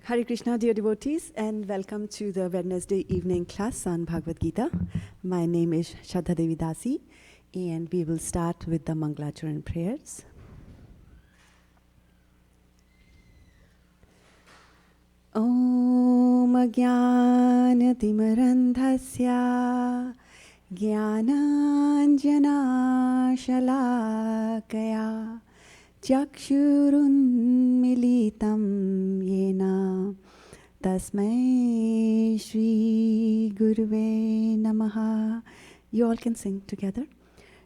Hare Krishna, dear devotees, and welcome to the Wednesday evening class on Bhagavad-Gita. My name is Shraddha Devi Dasi, and we will start with the Mangalacharan prayers. Om Ajnanatimirandhasya Jnananjana Shalakaya Chakshurunmilitam Yena Tasmai Shri Guruve Namaha. You all can sing together.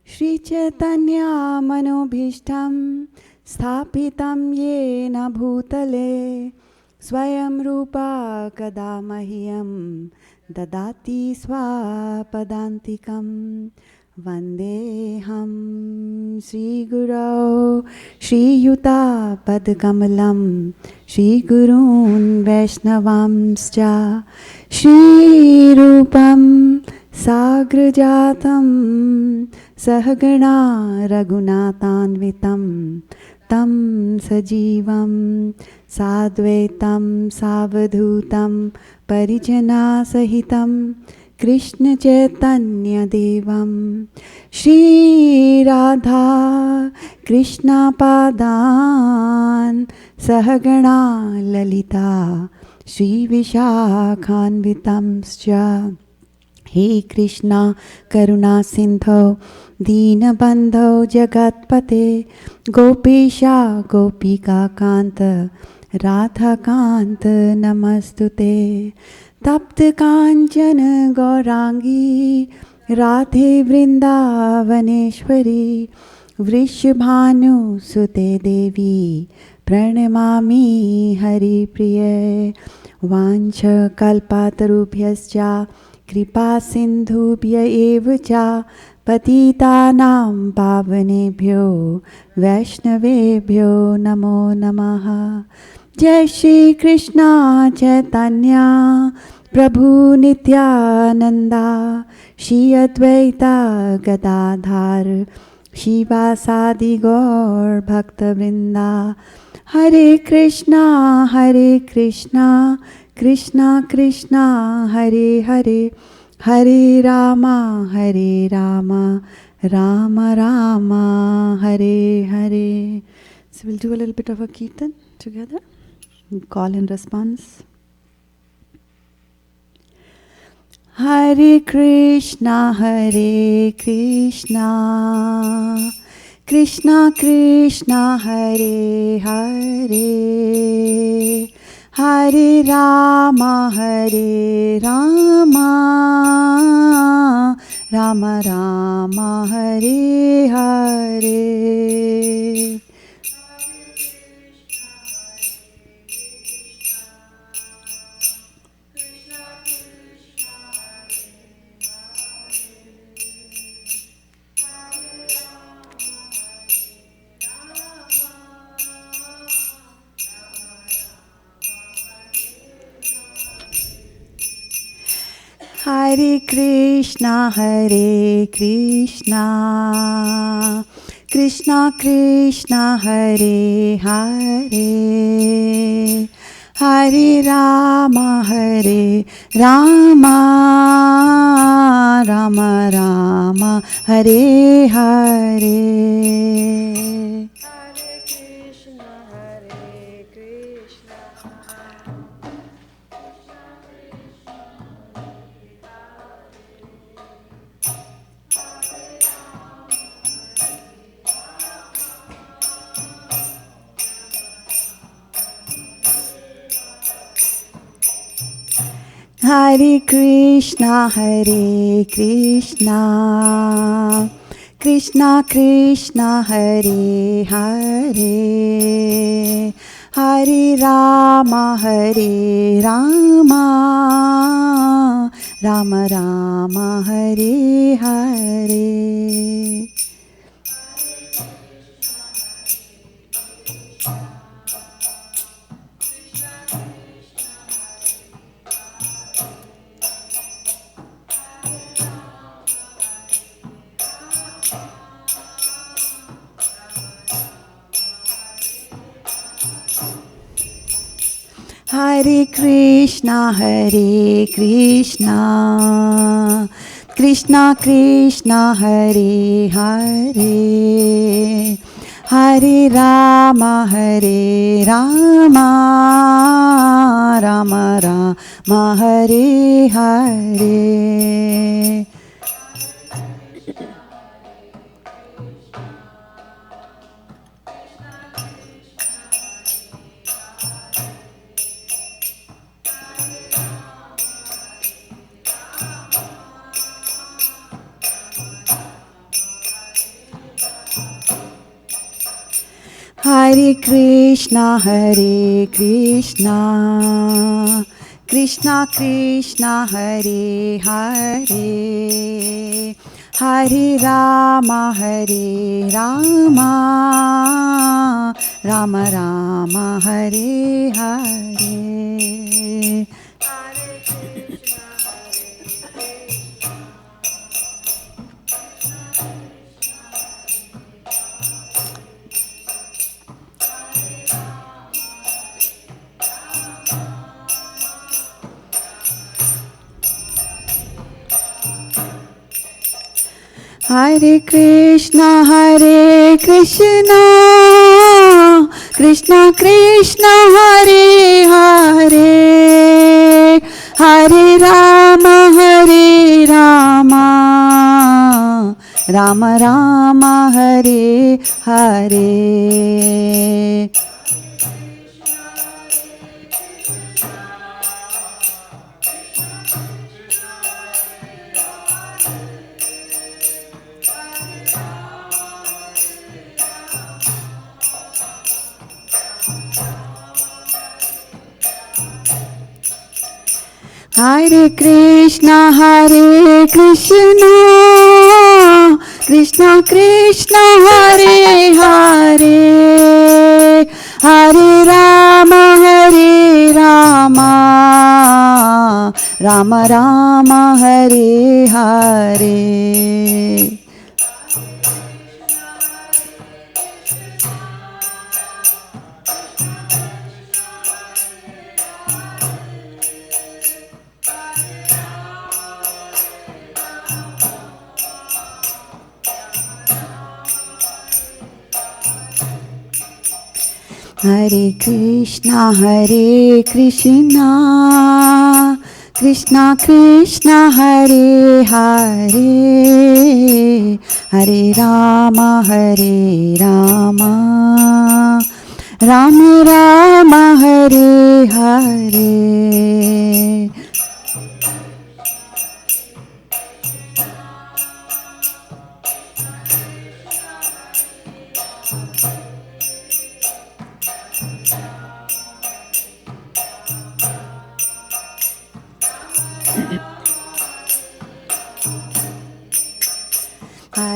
Shri Chaitanya Manobhishtam Sthapitam Yena Bhutale Swayam Rupa Kadamahyam Dadati Swapadantikam Vandeham Sri Guru Shri Yuta Padkamalam Shri Gurun Vaishnavamscha Shri Rupam Sagrajatam Sahagana Raghunathanvitam Tam Sajivam Sadvaitam Savadhutam Parijana Sahitam Krishna Chaitanya Devam Shri Radha Krishna Padan Sahagana Lalita Shri Vishakhanvitamscha He Krishna Karuna Sindho Deenabandho Jagatpate Gopesha Gopika Kanta Radha Kanta Namastute Tapta Kanchana Gaurangi Radhe Vrindavaneshwari Vrishabhanu Sute Devi Pranamami Hari Priya Vancha Kalpatarubhyascha Kripa Sindhubhya Evacha Patitanam Pavanebhyo Vaishnavebhyo Namo Namaha. Jai Shri Krishna Chaitanya Prabhu Nityananda Shri Advaita Gadadhar Shivasadi Gaur Bhakta Vrinda. Hare Krishna Krishna Krishna Hare Hare Hare Rama Rama Rama Hare Hare. So we'll do a little bit of a kirtan together. Call and response. Hare Krishna Krishna Krishna Hare Hare Hare Rama Rama Rama Hare Hare. Hare Krishna Krishna Krishna Hare Hare Hare Rama Rama Rama Hare Hare. Hare Krishna Krishna Krishna Hare Hare Hare Rama Rama Rama Hare Hare. Hare Krishna, Krishna Krishna, Hare Hare, Hare Rama, Rama Rama, Hare Hare. Hare Krishna, Krishna Krishna, Hare Hare, Hare Rama, Rama Rama, Hare Hare. Hare Krishna, Krishna Krishna, Hare Hare, Hare Rama, Rama Rama, Hare Hare. Hare Krishna, Krishna Krishna, Hare Hare, Hare Rama, Rama Rama, Hare Hare. Hare Krishna, Krishna Krishna, Hare Hare, Hare Rama, Rama Rama, Hare Hare.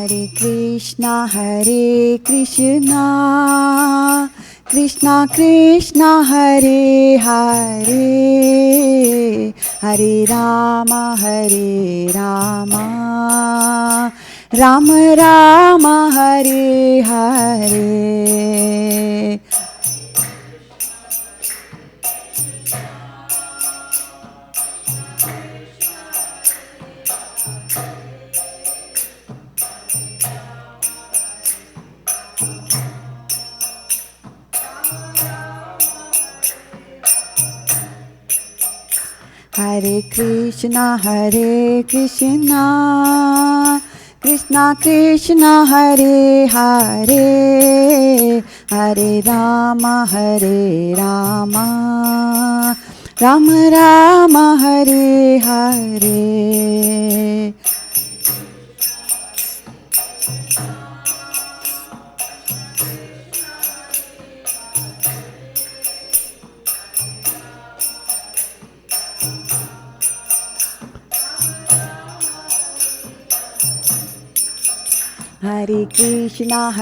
Hare Krishna, Krishna Krishna, Hare Hare, Hare Rama, Rama Rama, Hare Hare. Hare Krishna, Krishna Krishna, Hare Hare, Hare Rama, Rama Rama, Hare Hare. Hare Krishna,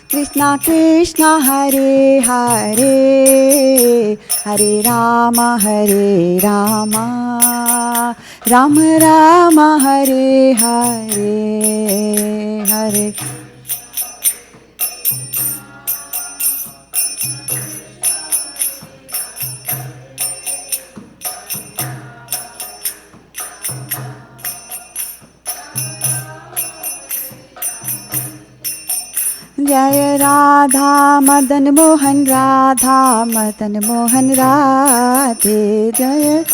Krishna Krishna, Hare Hare, Hare Rama, Rama Rama, Hare Hare, Hare. Jaya Radha Madan Mohan Radha Madan Mohan Radhe Jaya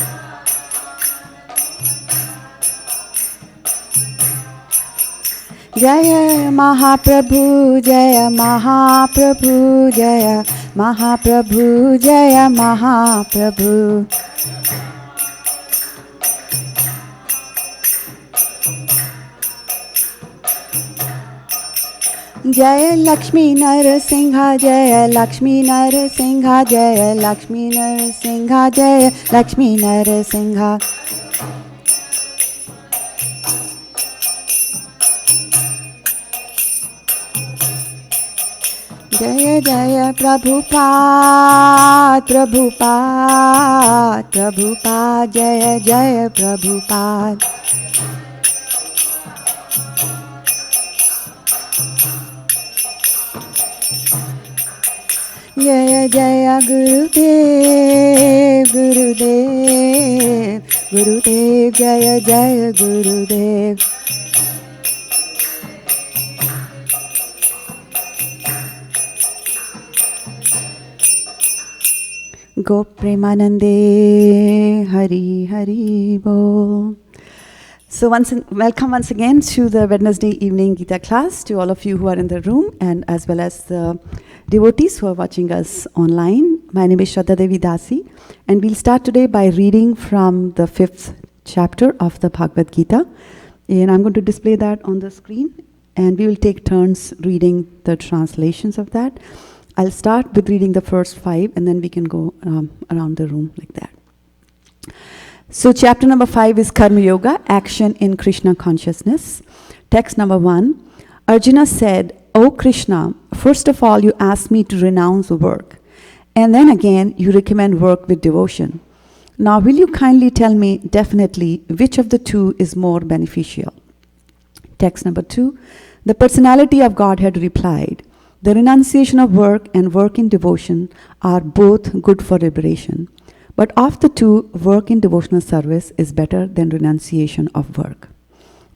Jaya Mahaprabhu Jaya Mahaprabhu Jaya Mahaprabhu Jaya Mahaprabhu Jaya Lakshmi Narasingha Jaya Lakshmi Narasingha Jaya Lakshmi Narasingha Jaya Lakshmi Narasingha Jaya Jaya Prabhupada Prabhupada Prabhupada Jaya Jaya Prabhupada Jaya Jaya Gurudev Gurudev Gurudev Jaya Jaya Gurudev Go Premanande Hari Hari Bo. So welcome once again to the Wednesday evening Gita class, to all of you who are in the room and as well as the devotees who are watching us online. My name is Shraddha Devi Dasi, and we'll start today by reading from the 5th chapter of the Bhagavad-GITA. And I'm going to display that on the screen, and we will take turns reading the translations of that. I'll start with reading the first 5, and then we can go around the room like that. So chapter number 5 is Karma Yoga, Action in Krishna Consciousness. Text number 1. Arjuna said, O Krishna, first of all you asked me to renounce work, and then again you recommend work with devotion. Now will you kindly tell me definitely which of the two is more beneficial? Text number 2. The personality of Godhead replied, the renunciation of work and work in devotion are both good for liberation. But of the two, work in devotional service is better than renunciation of work.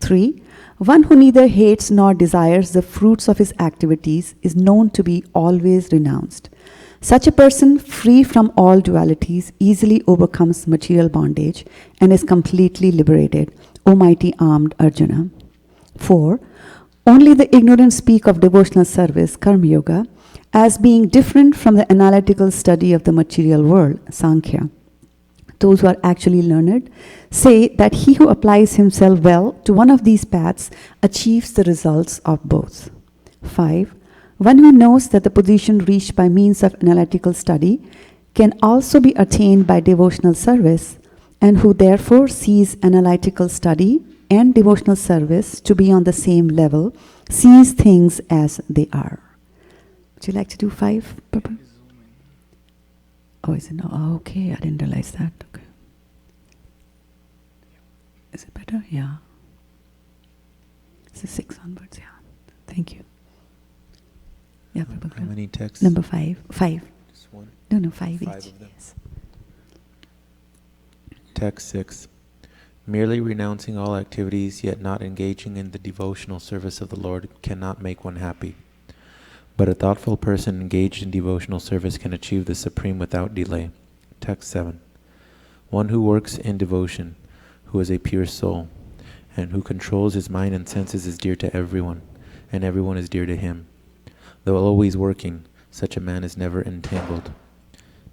3. One who neither hates nor desires the fruits of his activities is known to be always renounced. Such a person, free from all dualities, easily overcomes material bondage and is completely liberated, O mighty armed Arjuna. 4. Only the ignorant speak of devotional service, Karma Yoga, as being different from the analytical study of the material world, Sankhya. Those who are actually learned say that he who applies himself well to one of these paths achieves the results of both. 5. One who knows that the position reached by means of analytical study can also be attained by devotional service, and who therefore sees analytical study and devotional service to be on the same level, sees things as they are. Would you like to do 5, Papa? Oh, is it no? Oh, okay, I didn't realize that. Okay. Is it better? Yeah. This is 6 onwards, yeah. Thank you. Yeah, Papa. How many texts? Number 5. 5. Just one? No, 5 5 each. of them. Yes. Text 6. Merely renouncing all activities, yet not engaging in the devotional service of the Lord, cannot make one happy. But a thoughtful person engaged in devotional service can achieve the supreme without delay. Text 7. One who works in devotion, who is a pure soul, and who controls his mind and senses is dear to everyone, and everyone is dear to him. Though always working, such a man is never entangled.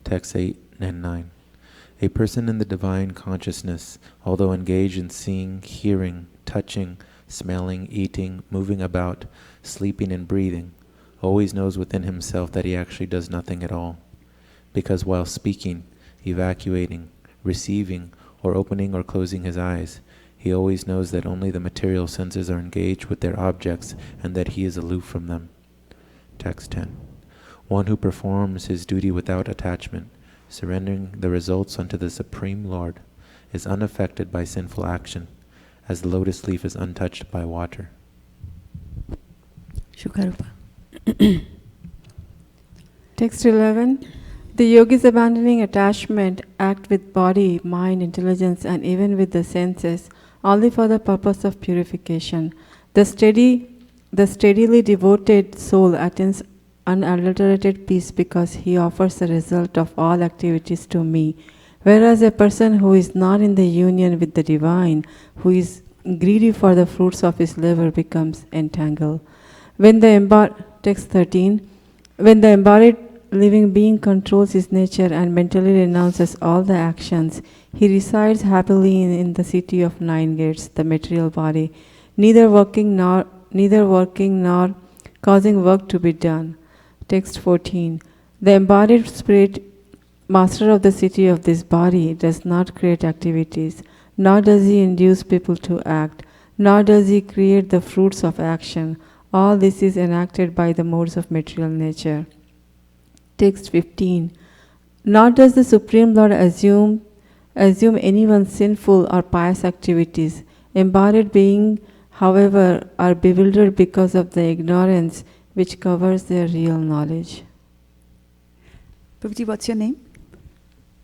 Text 8 and 9. A person in the divine consciousness, although engaged in seeing, hearing, touching, smelling, eating, moving about, sleeping and breathing, always knows within himself that he actually does nothing at all. Because while speaking, evacuating, receiving, or opening or closing his eyes, he always knows that only the material senses are engaged with their objects and that he is aloof from them. Text 10. One who performs his duty without attachment, surrendering the results unto the Supreme Lord, is unaffected by sinful action, as the lotus leaf is untouched by water. Shukarupa. Text 11. The yogis abandoning attachment act with body, mind, intelligence, and even with the senses, only for the purpose of purification. The steady The steadily devoted soul attains unadulterated peace because he offers the result of all activities to me. Whereas a person who is not in the union with the divine, who is greedy for the fruits of his labor, becomes entangled. Text 13. When the embodied living being controls his nature and mentally renounces all the actions, he resides happily in the city of 9 gates, the material body, neither working nor causing work to be done. Text 14. The embodied spirit, master of the city of this body, does not create activities, nor does he induce people to act, nor does he create the fruits of action. All this is enacted by the modes of material nature. Text 15. Nor does the Supreme Lord assume anyone's sinful or pious activities. Embodied beings, however, are bewildered because of the ignorance which covers their real knowledge. Prabhuji, what's your name?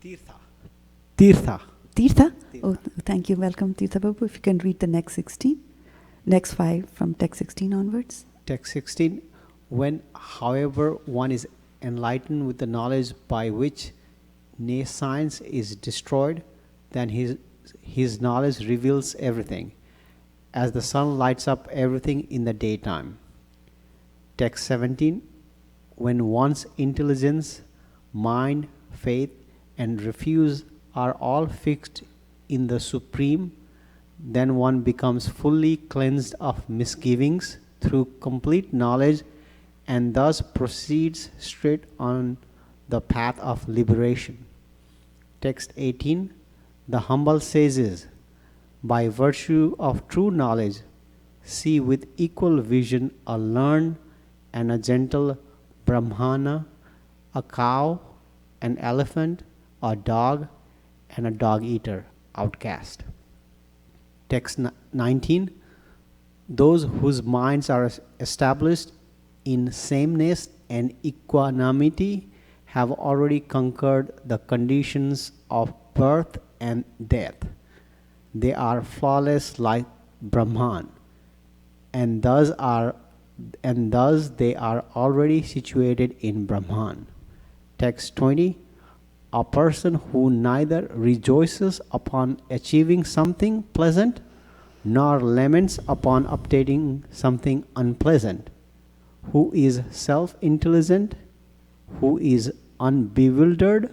Tirtha. Tirtha? Tirtha. Oh, thank you. Welcome, Tirtha Babu. If you can read the next 5 from text 16 onwards. Text 16. When, however, one is enlightened with the knowledge by which nescience is destroyed, then his knowledge reveals everything, as the sun lights up everything in the daytime. Text 17. When one's intelligence, mind, faith, and refuse are all fixed in the Supreme, then one becomes fully cleansed of misgivings through complete knowledge, and thus proceeds straight on the path of liberation. Text 18. The humble sages, by virtue of true knowledge, see with equal vision a learned and a gentle Brahmana, a cow, an elephant, a dog, and a dog-eater, outcast. Text 19. Those whose minds are established in sameness and equanimity have already conquered the conditions of birth and death. They are flawless like Brahman, and thus they are already situated in Brahman. Text 20. A person who neither rejoices upon achieving something pleasant nor laments upon obtaining something unpleasant, who is self-intelligent, who is unbewildered,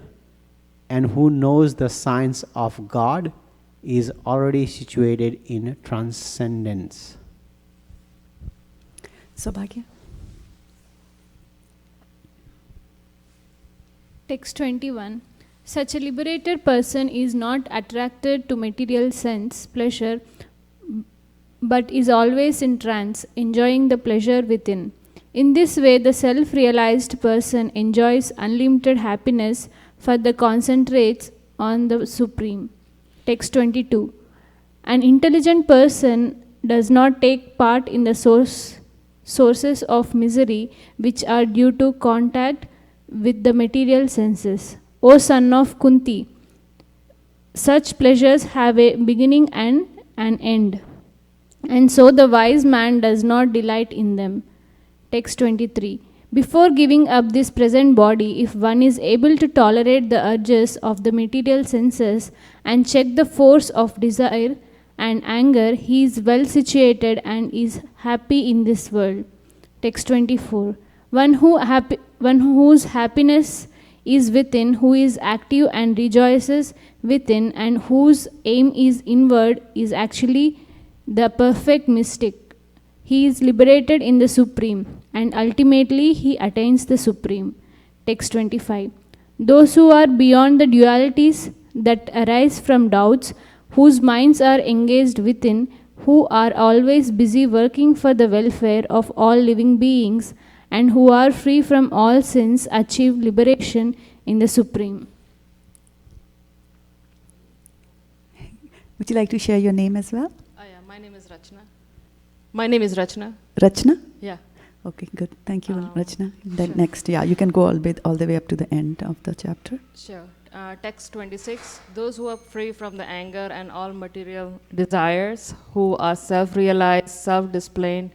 and who knows the science of God, is already situated in transcendence. Saubhagya? Text 21. Such a liberated person is not attracted to material sense pleasure, but is always in trance, enjoying the pleasure within. In this way, the self-realized person enjoys unlimited happiness, for the concentrates on the Supreme. Text 22. An intelligent person does not take part in the sources of misery which are due to contact with the material senses. O son of Kunti, such pleasures have a beginning and an end, and so the wise man does not delight in them. Text 23. Before giving up this present body, if one is able to tolerate the urges of the material senses and check the force of desire and anger, he is well situated and is happy in this world. Text 24. One whose happiness is within, who is active and rejoices within, and whose aim is inward, is actually the perfect mystic. He is liberated in the Supreme, and ultimately he attains the Supreme. Text 25. Those who are beyond the dualities that arise from doubts, whose minds are engaged within, who are always busy working for the welfare of all living beings, and who are free from all sins, achieve liberation in the Supreme. Would you like to share your name as well? Yeah, my name is Rachna. My name is Rachna. Rachna? Yeah. Okay, good. Thank you, Rachna. Then sure. next, you can go all the way up to the end of the chapter. Sure. Text 26. Those who are free from the anger and all material desires, who are self-realized, self-disciplined,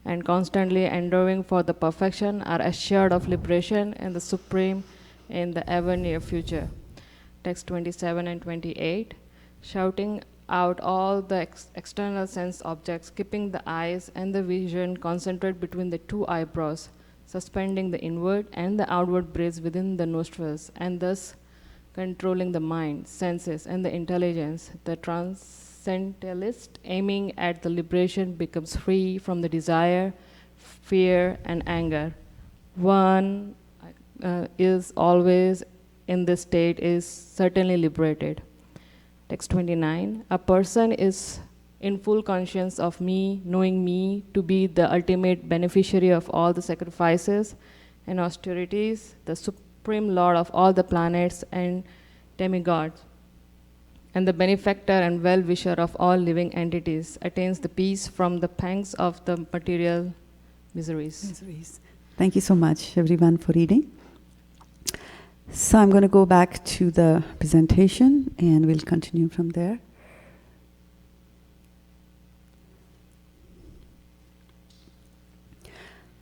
and constantly enduring for the perfection are assured of liberation and the supreme in the ever near future. Text 27 and 28. Shouting out all the external sense objects, keeping the eyes and the vision concentrate between the two eyebrows, suspending the inward and the outward breaths within the nostrils, and thus controlling the mind, senses, and the intelligence. The transcendentalist aiming at the liberation becomes free from the desire, fear, and anger. One is always in this state is certainly liberated. Text 29. A person is in full conscience of me, knowing me to be the ultimate beneficiary of all the sacrifices and austerities, the Supreme Lord of all the planets and demigods, and the benefactor and well-wisher of all living entities, attains the peace from the pangs of the material miseries. Thank you so much, everyone, for reading. So I'm going to go back to the presentation, and we'll continue from there.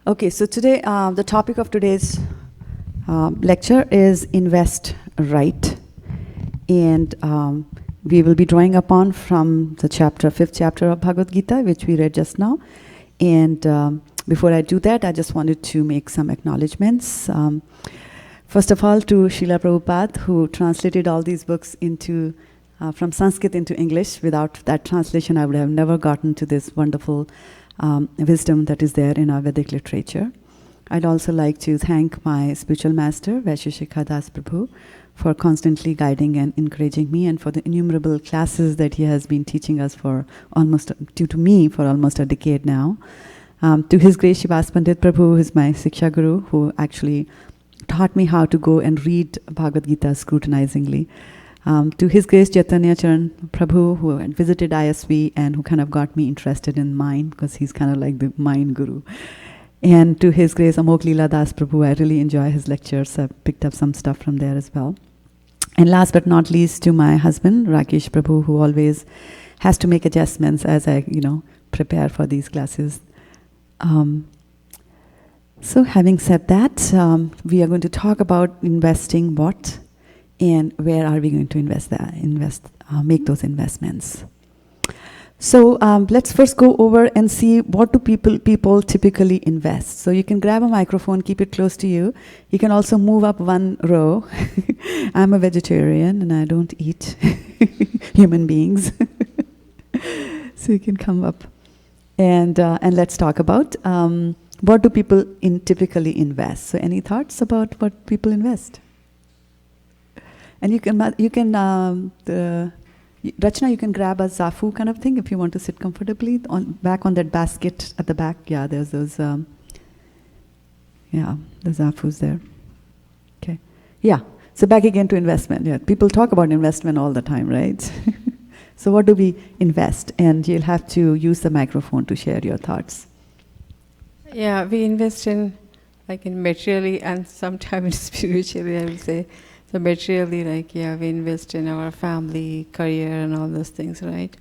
Okay, so today, the topic of today's lecture is Invest Right. And we will be drawing upon from the fifth chapter of Bhagavad-Gita, which we read just now. And before I do that, I just wanted to make some acknowledgements. First of all, to Srila Prabhupada, who translated all these books into from Sanskrit into English. Without that translation, I would have never gotten to this wonderful wisdom that is there in our Vedic literature. I'd also like to thank my spiritual master, Vaisheshika Das Prabhu, for constantly guiding and encouraging me, and for the innumerable classes that he has been teaching us for almost a decade now. To His Grace Shivas Pandit Prabhu, who is my Siksha Guru, who actually taught me how to go and read Bhagavad Gita scrutinizingly. To His Grace Chaitanya Charan Prabhu, who had visited ISV and who kind of got me interested in mind, because he's kind of like the mind guru. And to His Grace Amok Leela Das Prabhu, I really enjoy his lectures. I've picked up some stuff from there as well. And last but not least, to my husband, Rakesh Prabhu, who always has to make adjustments as I, prepare for these classes. So having said that, we are going to talk about investing what and where are we going to make those investments. So let's first go over and see what do people typically invest. So you can grab a microphone, keep it close to you. You can also move up one row. I'm a vegetarian and I don't eat human beings. So you can come up and let's talk about what do people typically invest. So any thoughts about what people invest? And you can Rachna, you can grab a zafu kind of thing if you want to sit comfortably back on that basket at the back. Yeah, there's those. The zafus there. Okay. Yeah. So back again to investment. Yeah, people talk about investment all the time, right? So what do we invest? And you'll have to use the microphone to share your thoughts. Yeah, we invest in materially and sometimes spiritually, I will say. So materially, we invest in our family, career, and all those things, right?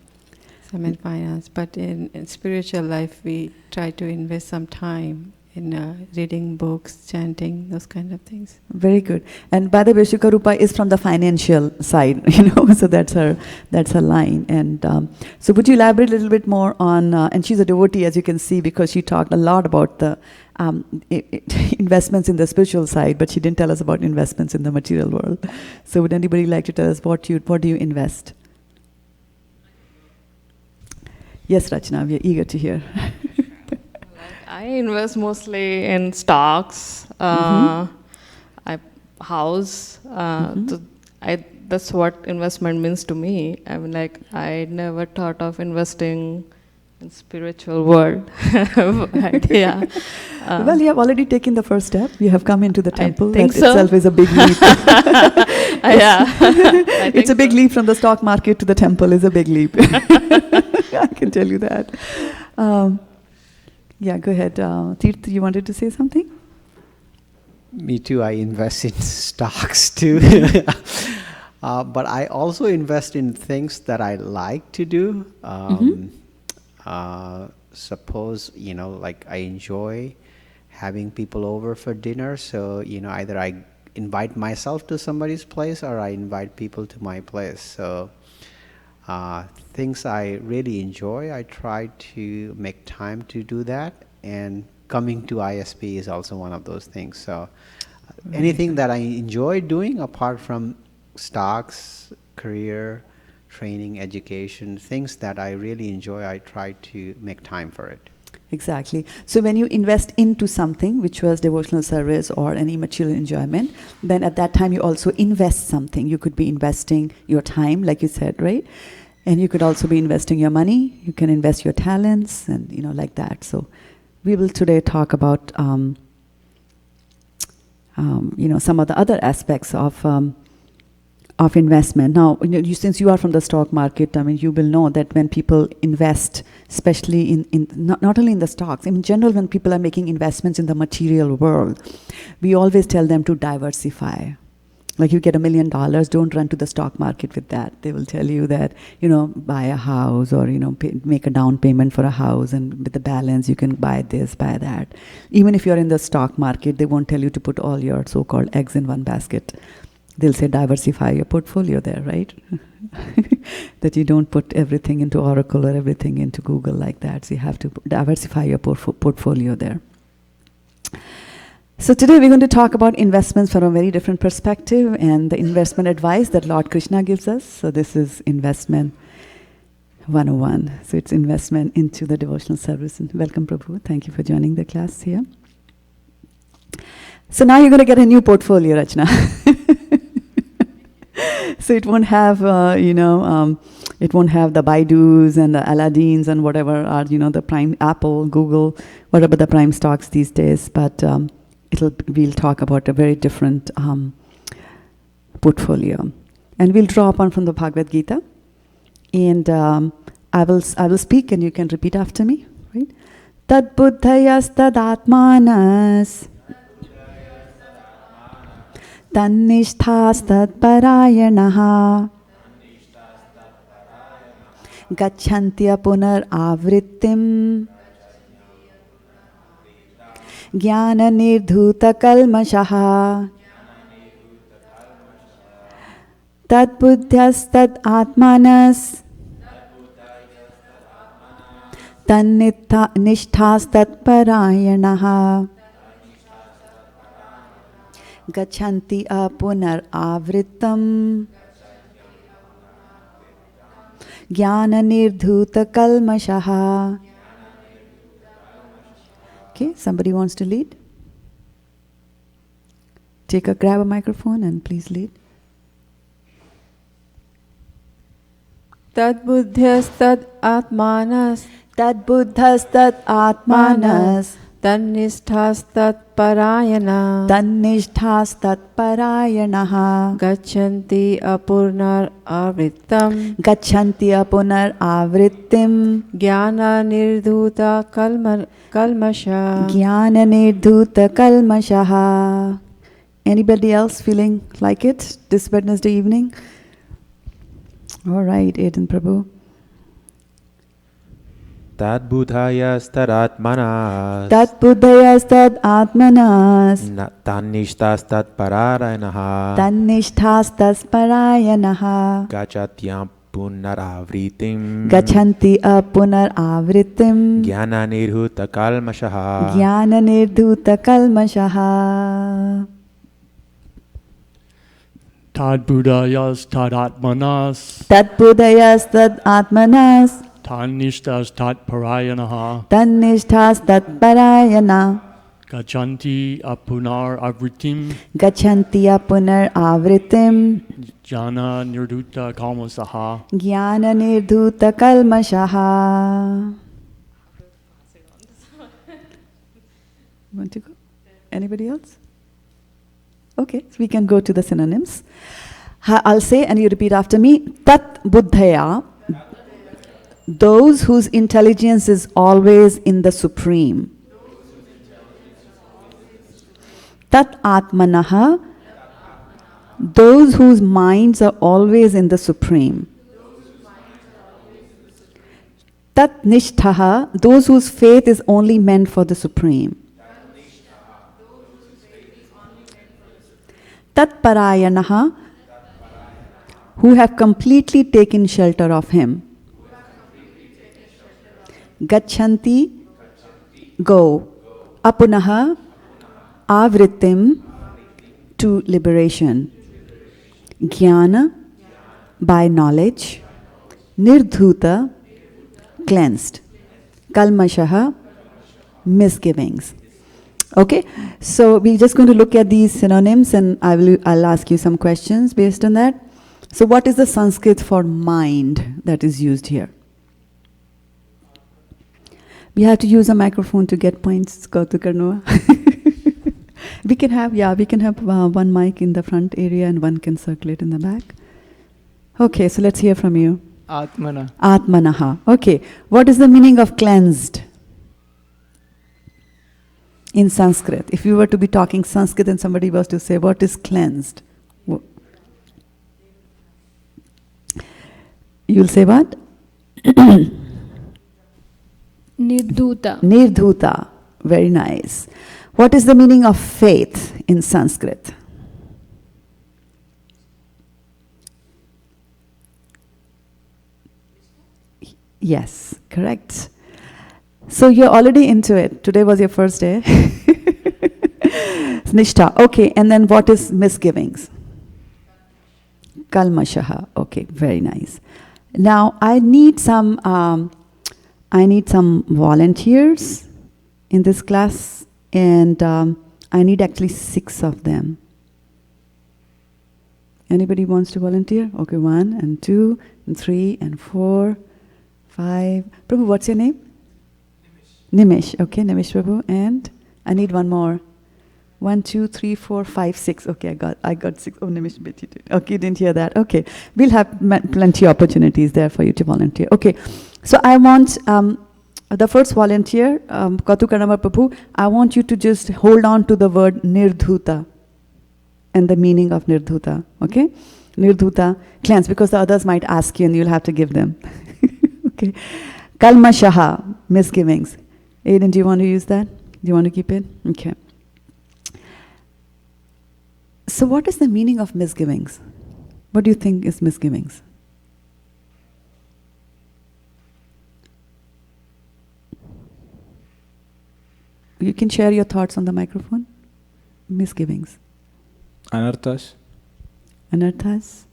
Some in finance. But in spiritual life, we try to invest some time in reading books, chanting, those kind of things. Very good. And by the way, Shikarupa is from the financial side, so that's her line. And so would you elaborate a little bit more on, and she's a devotee, as you can see, because she talked a lot about the investments in the spiritual side, but she didn't tell us about investments in the material world. So would anybody like to tell us what do you invest? Yes, Rachna, we are eager to hear. I invest mostly in stocks, house. That's what investment means to me. I mean, I never thought of investing in spiritual world. But, yeah. Well, you have already taken the first step. You have come into the temple. I think that so. itself is a big leap. Yeah. It's a big leap from the stock market to the temple is a big leap. I can tell you that. Yeah, go ahead. Tirth, you wanted to say something? Me too. I invest in stocks too. But I also invest in things that I like to do. suppose, like I enjoy having people over for dinner, so, either I invite myself to somebody's place or I invite people to my place. So things I really enjoy, I try to make time to do that, and coming to ISP is also one of those things. So anything that I enjoy doing apart from stocks, career, training, education, things that I really enjoy, I try to make time for it. Exactly. So when you invest into something, which was devotional service or any material enjoyment, then at that time you also invest something. You could be investing your time, like you said, right? And you could also be investing your money. You can invest your talents and, like that. So we will today talk about, some of the other aspects of investment. Now, since you are from the stock market, you will know that when people invest, especially in not only in the stocks, in general, when people are making investments in the material world, we always tell them to diversify. Like you get $1 million, don't run to the stock market with that. They will tell you that, buy a house or, make a down payment for a house, and with the balance you can buy this, buy that. Even if you're in the stock market, they won't tell you to put all your so-called eggs in one basket. They'll say diversify your portfolio there, right? That you don't put everything into Oracle or everything into Google like that. So you have to diversify your portfolio there. So today we're going to talk about investments from a very different perspective and the investment advice that Lord Krishna gives us. So this is investment 101. So it's investment into the devotional service. And welcome, Prabhu. Thank you for joining the class here. So now you're going to get a new portfolio, Rachna. So it won't have, it won't have the Baidus and the Aladdins and whatever are, the prime Apple, Google, whatever the prime stocks these days. But we'll talk about a very different portfolio, and we'll draw upon from the Bhagavad-GITA. And I will speak, and you can repeat after me, right? Tad buddhayas tad atmanas. Tannishthastad parayanaha gacchantya punar avrittim jnana nirdhuta kalmashaha tad buddhyastad atmanas tannishthastad parayanaha gachanti apunar avrittam jnana nirdhuta kalmashaha. Okay, somebody wants to lead? Grab a microphone and please lead. Tad buddhyastad atmanas. Tad buddhastad atmanas. Tannishthastad parayana. Tannishthastad parayanaha. Gachanti apunar avrittam. Gachanti apunar avrittim. Jnana nirdhuta kalmasha. Jnana nirdhuta kalmashaha. Anybody else feeling like it this Wednesday evening? All right, Aiden Prabhu. Tad buddhayas tad atmanas. Tat buddhayas tad atmanas. Tannishtas tad parayanaha. Tannishthastas parayanaha. Gachatyam punaravritim. Gachanti apunar avrittim. Jnana nirdhuta kalmashaha. Jnana nirdhuta kalmashaha. Tad buddhayas tad atmanas. Tat buddhayas tad atmanas. Tannishtas tat parayanaha. Tannishthas tat parayana. Gachanti apunar avritim. Gachanti apunar avrittim. Jnana nirdhuta kalmasaha. Jnana nirdhuta kalmashaha. Want to go? Anybody else? Okay, so we can go to the synonyms. I'll say and you repeat after me. Tat buddhaya. Those whose intelligence is always in the Supreme. Tat atmanaha. Those whose minds are always in the Supreme. Tat nishthaha, those whose faith is only meant for the Supreme. Tat parayanaha, who have completely taken shelter of him. Gachanti, go. Apunaha, avritim, to liberation. Jnana, by knowledge. Nirdhuta, cleansed. Kalmashaha, misgivings. Okay, so we're just going to look at these synonyms and I'll ask you some questions based on that. So what is the Sanskrit for mind that is used here? We have to use a microphone to get points, Kautuk Karnoa. we can have one mic in the front area and one can circulate in the back. Okay, so let's hear from you. Atmana. Atmanaha. Okay, what is the meaning of cleansed in Sanskrit? If you were to be talking Sanskrit and somebody was to say, what is cleansed? You'll say what? Nirdhuta. Nirdhuta. Very nice. What is the meaning of faith in Sanskrit? Yes, correct. So you're already into it. Today was your first day. Nishtha. Okay, and then what is misgivings? Kalmashaha. Okay, very nice. Now I need some volunteers in this class, and I need actually 6 of them. Anybody wants to volunteer? Okay, 1 and 2 and 3 and 4, 5. Prabhu, what's your name? Nimish. Okay, Nimish Prabhu, and I need one more. 1, 2, 3, 4, 5, 6. Okay, I got 6. Oh, Nimish, bet you did. Okay, you didn't hear that. Okay, we'll have plenty of opportunities there for you to volunteer. Okay, so I want the first volunteer, Kautukarama Prabhu, I want you to just hold on to the word Nirdhuta and the meaning of Nirdhuta. Okay, Nirdhuta, cleanse, because the others might ask you and you'll have to give them. Okay, Kalmashaha, misgivings. Aiden, do you want to use that? Do you want to keep it? Okay. So what is the meaning of misgivings? What do you think is misgivings? You can share your thoughts on the microphone. Misgivings. Anarthas. Anarthas.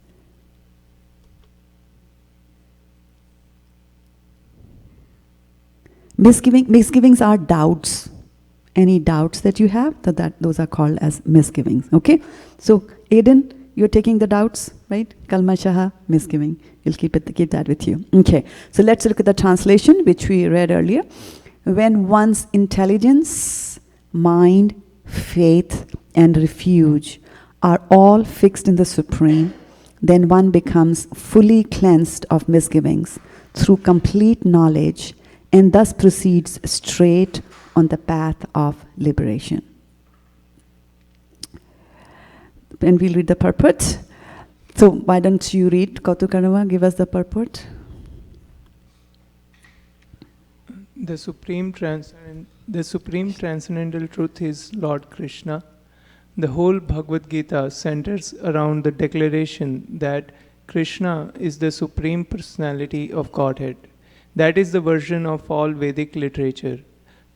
Misgivings are doubts. Any doubts that you have, those are called as misgivings. Okay? So, Aiden, you're taking the doubts, right? Kalmashaha, misgiving. You'll keep that with you. Okay. So let's look at the translation, which we read earlier. When one's intelligence, mind, faith, and refuge are all fixed in the Supreme, then one becomes fully cleansed of misgivings through complete knowledge and thus proceeds straight on the path of liberation. And we'll read the purport. So why don't you read, Kautukarama, give us the purport. The supreme transcendental truth is Lord Krishna. The whole Bhagavad-GITA centers around the declaration that Krishna is the Supreme Personality of Godhead. That is the version of all Vedic literature.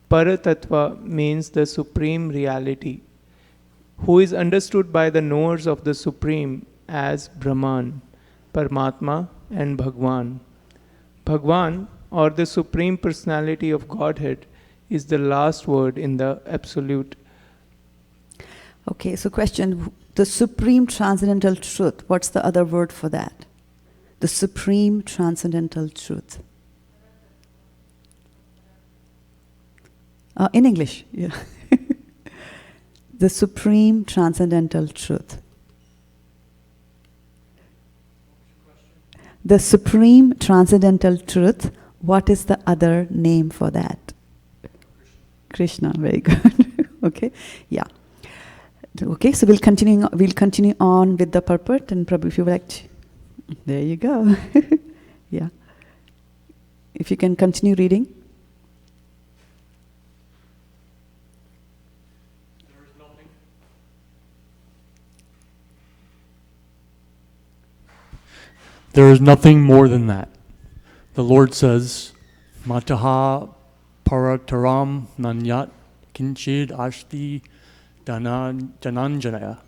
Paratattva means the Supreme Reality, who is understood by the knowers of the Supreme as Brahman, Paramatma, and Bhagwan. Bhagwan, or the Supreme Personality of Godhead, is the last word in the Absolute. Okay, so question, the Supreme Transcendental Truth, what's the other word for that? The Supreme Transcendental Truth. In English, yeah. The Supreme Transcendental Truth. The Supreme Transcendental Truth, what is the other name for that? Krishna, very good. Okay, yeah. Okay, so we'll continue on with the purport, and Prabhu, if you would like to, there you go. Yeah. if you can continue reading. There is nothing more than that. The Lord says, Mataha parataram nanyat kinchid ashti jananjanaya.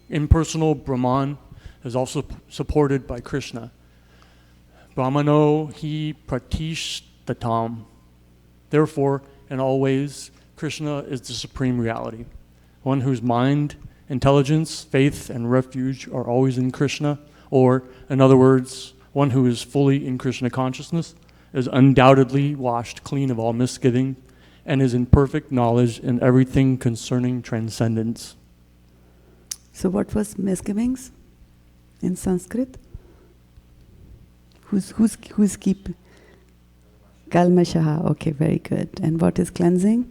Impersonal Brahman is also supported by Krishna. Brahmano hi pratishtatam. Therefore, in all ways, Krishna is the supreme reality, one whose mind, intelligence, faith, and refuge are always in Krishna, or, in other words, one who is fully in Krishna consciousness, is undoubtedly washed clean of all misgiving, and is in perfect knowledge in everything concerning transcendence. So what was misgivings in Sanskrit? Who's keep? Kalmashaha. Okay, very good. And what is cleansing?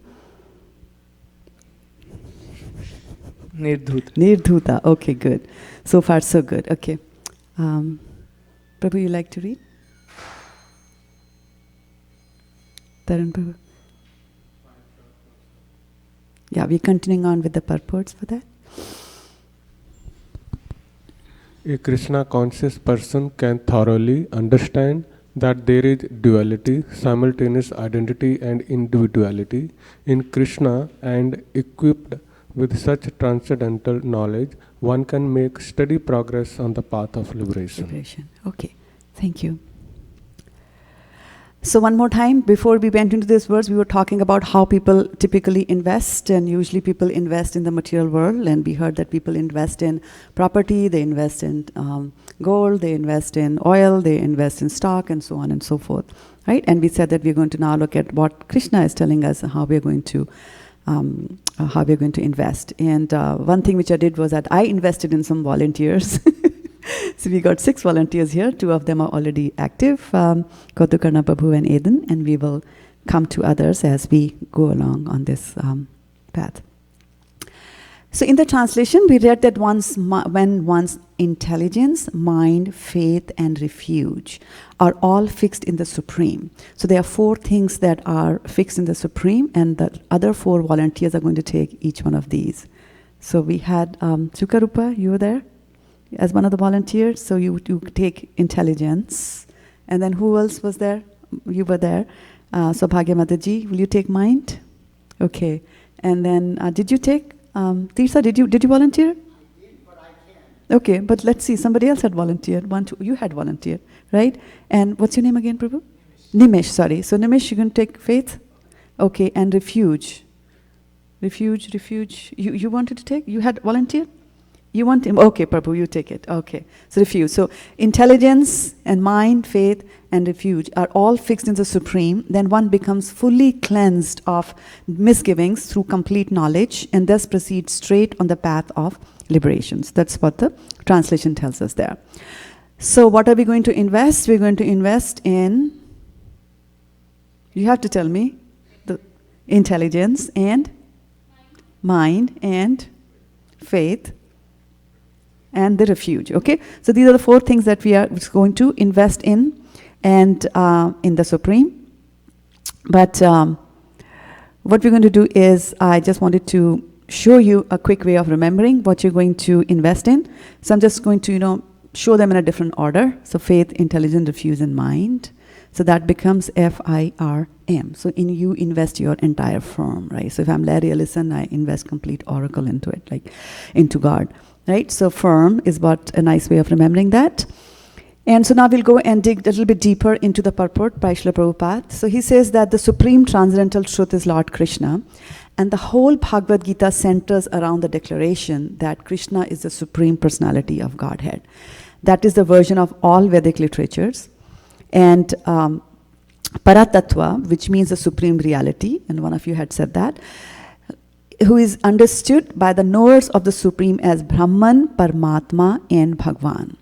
Nirdhuta. Nirdhuta. Okay, good. So far, so good. Okay. Prabhu, you like to read? Tarun Prabhu. Yeah, we're continuing on with the purports for that. A Krishna conscious person can thoroughly understand that there is duality, simultaneous identity and individuality in Krishna, and equipped with such transcendental knowledge, one can make steady progress on the path of liberation. Okay, thank you. So one more time, before we went into this verse, we were talking about how people typically invest, and usually people invest in the material world, and we heard that people invest in property, they invest in gold, they invest in oil, they invest in stock, and so on and so forth, right? And we said that we're going to now look at what Krishna is telling us, how we're going to invest. And one thing which I did was that I invested in some volunteers. So we got 6 volunteers here. 2 of them are already active, Kautukarna Prabhu and Eden, and we will come to others as we go along on this path. So in the translation, we read that when one's intelligence, mind, faith, and refuge are all fixed in the Supreme. So there are 4 things that are fixed in the Supreme, and the other 4 volunteers are going to take each one of these. So we had Sukarupa, you were there as one of the volunteers. So you take intelligence. And then who else was there? You were there. So Bhagya Mataji, will you take mind? Okay. And then did you take Tirsa, did you volunteer? I did, but I can't. Okay, but let's see, somebody else had volunteered. You had volunteered, right? And what's your name again, Prabhu? Nimish, sorry. So Nimish, you're going to take faith? Okay, and refuge. Refuge. You wanted to take? You had volunteered? You want him? Okay, Prabhu, you take it. Okay, so refuge. So intelligence and mind, faith, and refuge are all fixed in the Supreme. Then one becomes fully cleansed of misgivings through complete knowledge, and thus proceeds straight on the path of liberations. That's what the translation tells us there. So what are we going to invest? We're going to invest in, you have to tell me, the intelligence and mind and faith and the refuge. Okay, so these are the 4 things that we are going to invest in, and in the Supreme. But what we're going to do is, I just wanted to show you a quick way of remembering what you're going to invest in. So I'm just going to, show them in a different order. So faith, intelligence, refuge, and mind. So that becomes FIRM. So you invest your entire firm, right? So if I'm Larry Ellison, I invest complete Oracle into it, like into God, right? So firm is what a nice way of remembering that. And so now we'll go and dig a little bit deeper into the purport by Srila Prabhupada. So he says that the supreme transcendental truth is Lord Krishna, and the whole Bhagavad-Gita centers around the declaration that Krishna is the supreme personality of Godhead. That is the version of all Vedic literatures. And Paratattva, which means the supreme reality, and one of you had said that, who is understood by the knowers of the Supreme as Brahman, Paramatma, and Bhagwan.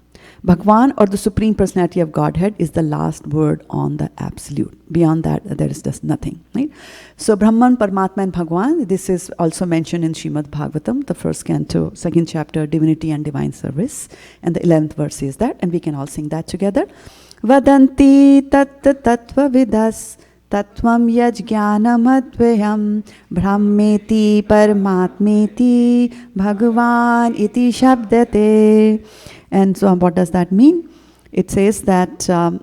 Bhagwan, or the Supreme Personality of Godhead, is the last word on the Absolute. Beyond that, there is just nothing. Right? So Brahman, Paramatma and Bhagwan, this is also mentioned in Srimad Bhagavatam, the first canto, second chapter, Divinity and Divine Service. And the 11th verse says that, and we can all sing that together. Vadanti tat tattva vidas Tattvam yajnanamadvayam brahmeti paramatmeti bhagavan iti shabdate. And so what does that mean? It says that, I'll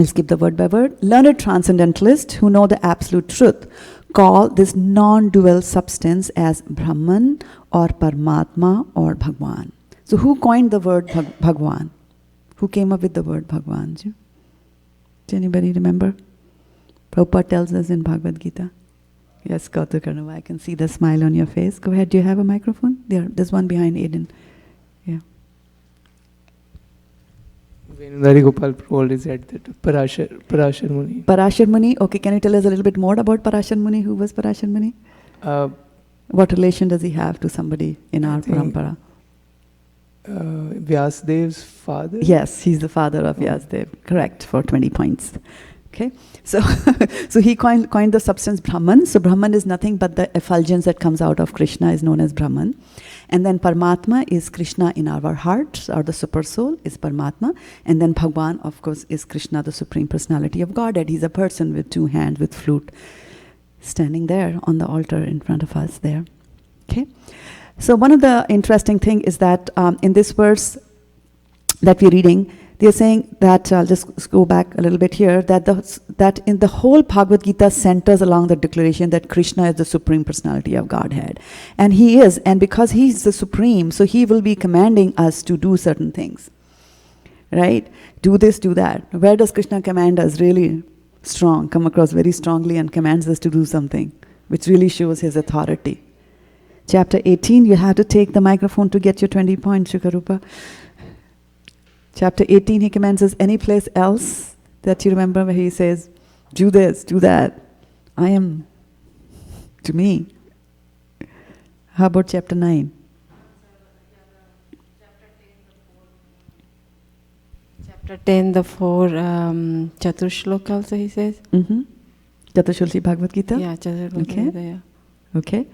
skip the word by word, learned transcendentalists who know the absolute truth call this non-dual substance as Brahman or Paramatma or Bhagwan. So who coined the word Bhagwan? Who came up with the word Bhagwan? Does anybody remember? Prabhupada tells us in Bhagavad-Gita. Yes, Kautuk Karnava, I can see the smile on your face. Go ahead, do you have a microphone? There's one behind Aiden. Yeah. Venudari Gopal already said that Parashar Muni. Parashar Muni, okay, can you tell us a little bit more about Parashar Muni? Who was Parashar Muni? What relation does he have to somebody in our parampara? Vyasdev's father? Yes, he's the father of Vyasdev. Correct, for 20 points. Okay, so so he coined the substance Brahman. So Brahman is nothing but the effulgence that comes out of Krishna is known as Brahman. And then Paramatma is Krishna in our hearts, or the super soul is Paramatma. And then Bhagwan, of course, is Krishna, the Supreme Personality of Godhead. He's a person with two hands, with flute, standing there on the altar in front of us there. Okay, so one of the interesting thing is that in this verse that we're reading, they're saying that, I'll just go back a little bit here, that in the whole Bhagavad Gita centers along the declaration that Krishna is the Supreme Personality of Godhead. And he is, and because he's the Supreme, so he will be commanding us to do certain things. Right? Do this, do that. Where does Krishna command us? Really strong, come across very strongly and commands us to do something, which really shows his authority. Chapter 18, you have to take the microphone to get your 20 points, Shukarupa. Chapter 18, he commands us any place else that you remember where he says, do this, do that. I am to me. How about chapter 9? Chapter 10, the four Chaturshloka also he says. Chaturshloki Bhagavad Gita? Yeah, Chaturshloka Gita, yeah. Okay.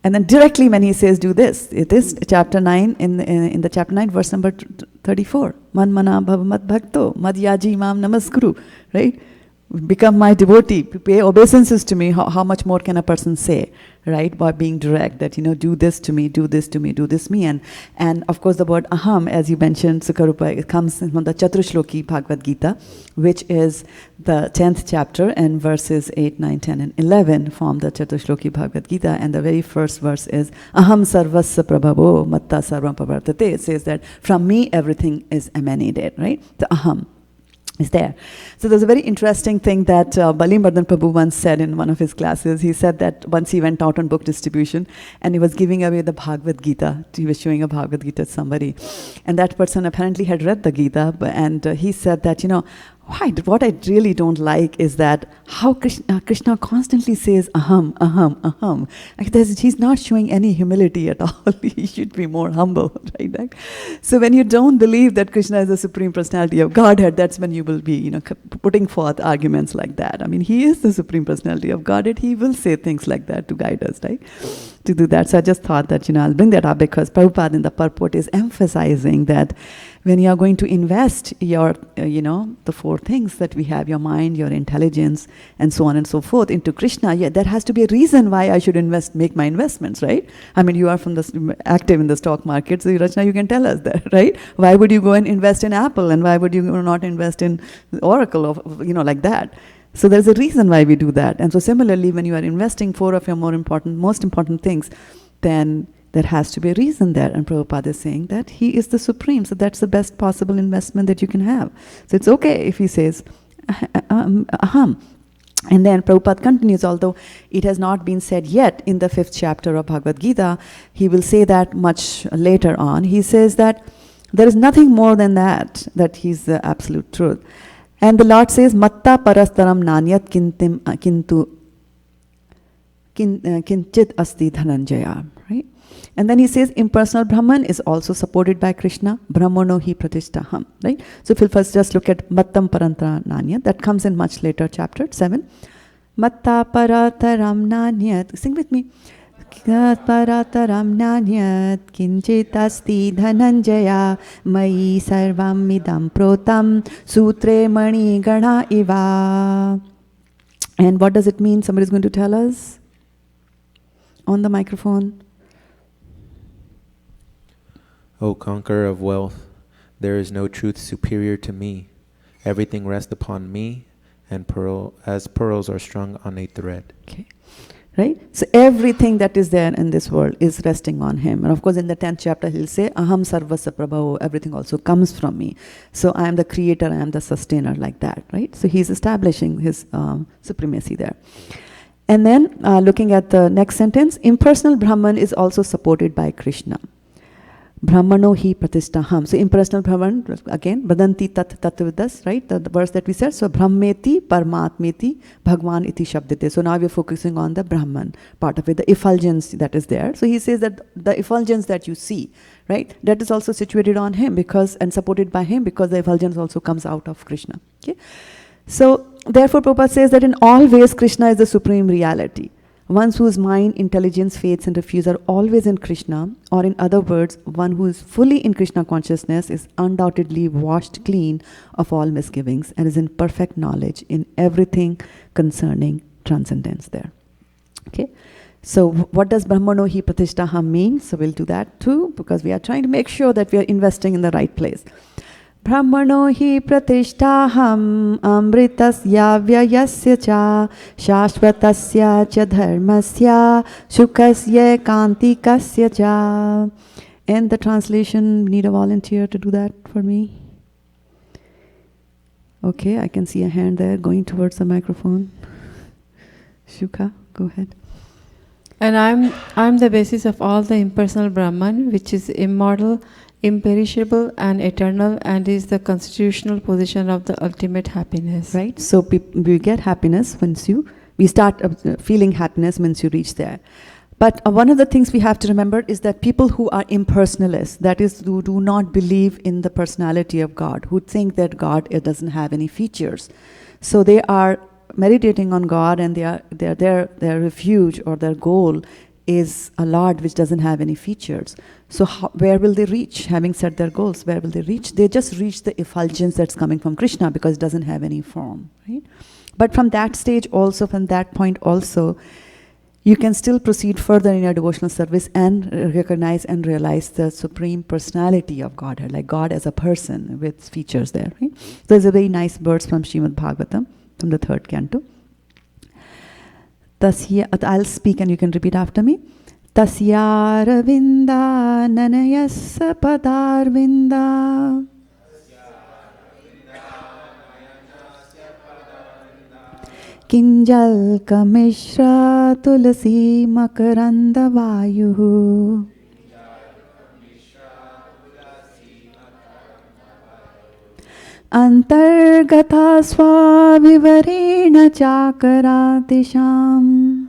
And then directly when he says do this, it is chapter 9, in the chapter 9, verse number 34. Man mana bhavamat bhakto, madhyaji mam namaskuru. Right? Become my devotee, pay obeisances to me. How much more can a person say, right? By being direct, that, do this to me, do this to me, do this me. And of course the word aham, as you mentioned, Sukarupa, it comes from the Chaturshloki Bhagavad Gita, which is the 10th chapter, and verses 8, 9, 10, and 11 form the Chaturshloki Bhagavad Gita. And the very first verse is, aham sarvasya prabhavo matta sarvam pavartate. It says that from me everything is emanated, right? The aham is there. So there's a very interesting thing that Balimardhan Prabhu once said in one of his classes. He said that once he went out on book distribution and he was giving away the Bhagavad Gita. He was showing a Bhagavad Gita to somebody. And that person apparently had read the Gita, and he said that, what I really don't like is that how Krishna constantly says aham, aham, aham. He's not showing any humility at all. He should be more humble, right? So when you don't believe that Krishna is the Supreme Personality of Godhead, that's when you will be, putting forth arguments like that. I mean, he is the Supreme Personality of Godhead. He will say things like that to guide us, right? To do that. So I just thought that, I'll bring that up because Prabhupada in the purport is emphasizing that when you are going to invest your, the four things that we have, your mind, your intelligence, and so on and so forth, into Krishna, there has to be a reason why I should make my investments, right? I mean, you are active in the stock market, so Rachna, you can tell us that, right? Why would you go and invest in Apple, and why would you not invest in Oracle, or, like that? So there's a reason why we do that. And so similarly, when you are investing four of your most important things, then there has to be a reason there. And Prabhupada is saying that he is the Supreme, so that's the best possible investment that you can have. So it's okay if he says, aham. And then Prabhupada continues, although it has not been said yet in the 5th chapter of Bhagavad Gita, he will say that much later on. He says that there is nothing more than that he's the absolute truth. And the Lord says, matta parastaram nanyat kinchit asti dhananjaya, right? And then he says impersonal Brahman is also supported by Krishna. Brahmano hi pratishtaham, right? So if we'll first just look at Mattam Parantara Nanya, that comes in much later, chapter 7. Matta Parataram Nanyat, sing with me. Parataram Nanyat Kinchit Asti Dhananjaya Mai Sarvam Midam Protam Sutre Mani Gana Iva. And what does it mean? Somebody's going to tell us on the microphone. O conqueror of wealth, there is no truth superior to me. Everything rests upon me, and as pearls are strung on a thread. Okay. Right? So everything that is there in this world is resting on him. And of course in the 10th chapter he'll say, Aham sarvasya prabhavo, everything also comes from me. So I am the creator, I am the sustainer, like that, right? So he's establishing his supremacy there. And then looking at the next sentence, impersonal Brahman is also supported by Krishna. Brahmano hi pratishtaham. So impersonal Brahman, again, Badanti tat tatvidas, right? The verse that we said. So Brahmeti Paramatmeti Bhagwan iti shabdite. So now we're focusing on the Brahman part of it, the effulgence that is there. So he says that the effulgence that you see, right, that is also situated on him because and supported by him because the effulgence also comes out of Krishna. Okay. So therefore Prabhupada says that in all ways Krishna is the supreme reality. Ones whose mind, intelligence, faiths and refuse are always in Krishna, or in other words, one who is fully in Krishna consciousness is undoubtedly washed clean of all misgivings and is in perfect knowledge in everything concerning transcendence there. Okay. So what does Brahmano hi pratishtaham mean? So we'll do that too, because we are trying to make sure that we are investing in the right place. Brahmano hi pratishtaham amritasya vyayasya cha shashvatasya cha dharmasya shukasya kantikasya cha. And the translation, need a volunteer to do that for me? Okay, I can see a hand there going towards the microphone. Shuka, go ahead. And I'm the basis of all the impersonal Brahman, which is immortal, imperishable and eternal, and is the constitutional position of the ultimate happiness. Right? So we get happiness once we start feeling happiness once you reach there. But one of the things we have to remember is that people who are impersonalists, that is, who do not believe in the personality of God, who think that God doesn't have any features, so they are meditating on God, and their refuge or their goal is a Lord which doesn't have any features. So where will they reach? Having set their goals, where will they reach? They just reach the effulgence that's coming from Krishna because it doesn't have any form, right? But from that stage also, from that point also, you can still proceed further in your devotional service and recognize and realize the supreme personality of Godhead, like God as a person with features there, right? There's a very nice verse from Srimad Bhagavatam, from the 3rd canto. I'll speak and you can repeat after me. Tasyara vinda nanayasa padarvinda Kinjal kamishra tulasi makaranda vayu Antargata swavivarena chakaratisham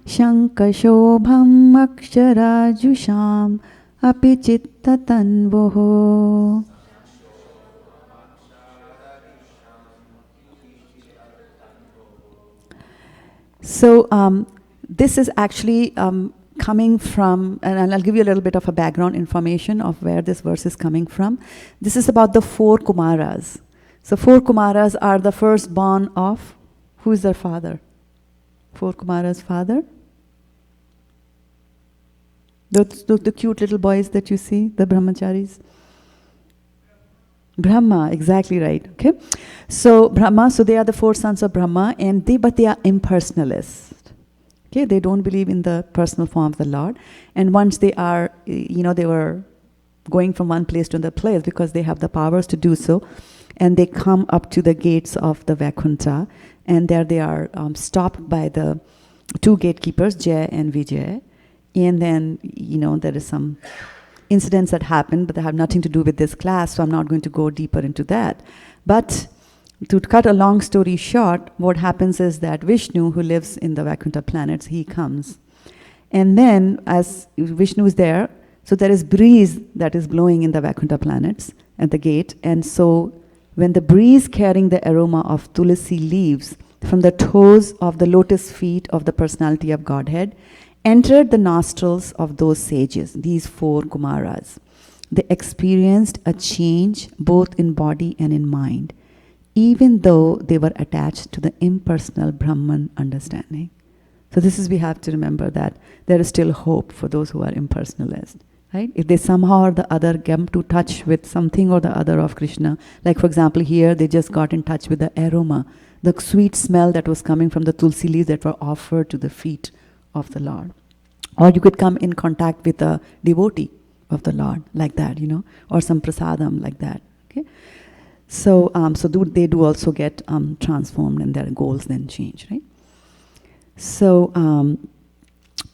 Shankashobham aksharajusham apichittatanvoho. So this is actually coming from, and I'll give you a little bit of a background information of where this verse is coming from. This is about the 4 Kumaras. So 4 Kumaras are the firstborn of, who is their father? 4 Kumaras' father? The cute little boys that you see, the brahmacharis. Brahma, exactly right. Okay, so Brahma, so they are the 4 sons of Brahma, and but they are impersonalists. Okay, they don't believe in the personal form of the Lord. And once they are, they were going from one place to another place because they have the powers to do so, and they come up to the gates of the Vaikuntha, and there they are stopped by the 2 gatekeepers, Jay and Vijay. And then, there is some incidents that happened, but they have nothing to do with this class, so I'm not going to go deeper into that. But To cut a long story short, what happens is that Vishnu, who lives in the Vaikuntha planets, he comes. And then, as Vishnu is there, so there is breeze that is blowing in the Vaikuntha planets at the gate. And so, when the breeze carrying the aroma of tulsi leaves from the toes of the lotus feet of the personality of Godhead entered the nostrils of those sages, these 4 Kumaras, they experienced a change both in body and in mind, even though they were attached to the impersonal Brahman understanding. So this is, we have to remember that there is still hope for those who are impersonalist, right? If they somehow or the other come to touch with something or the other of Krishna, like for example here, they just got in touch with the aroma, the sweet smell that was coming from the tulsi leaves that were offered to the feet of the Lord. Or you could come in contact with a devotee of the Lord, like that, you know, or some prasadam like that, okay? So, they do also get transformed and their goals then change, right? So,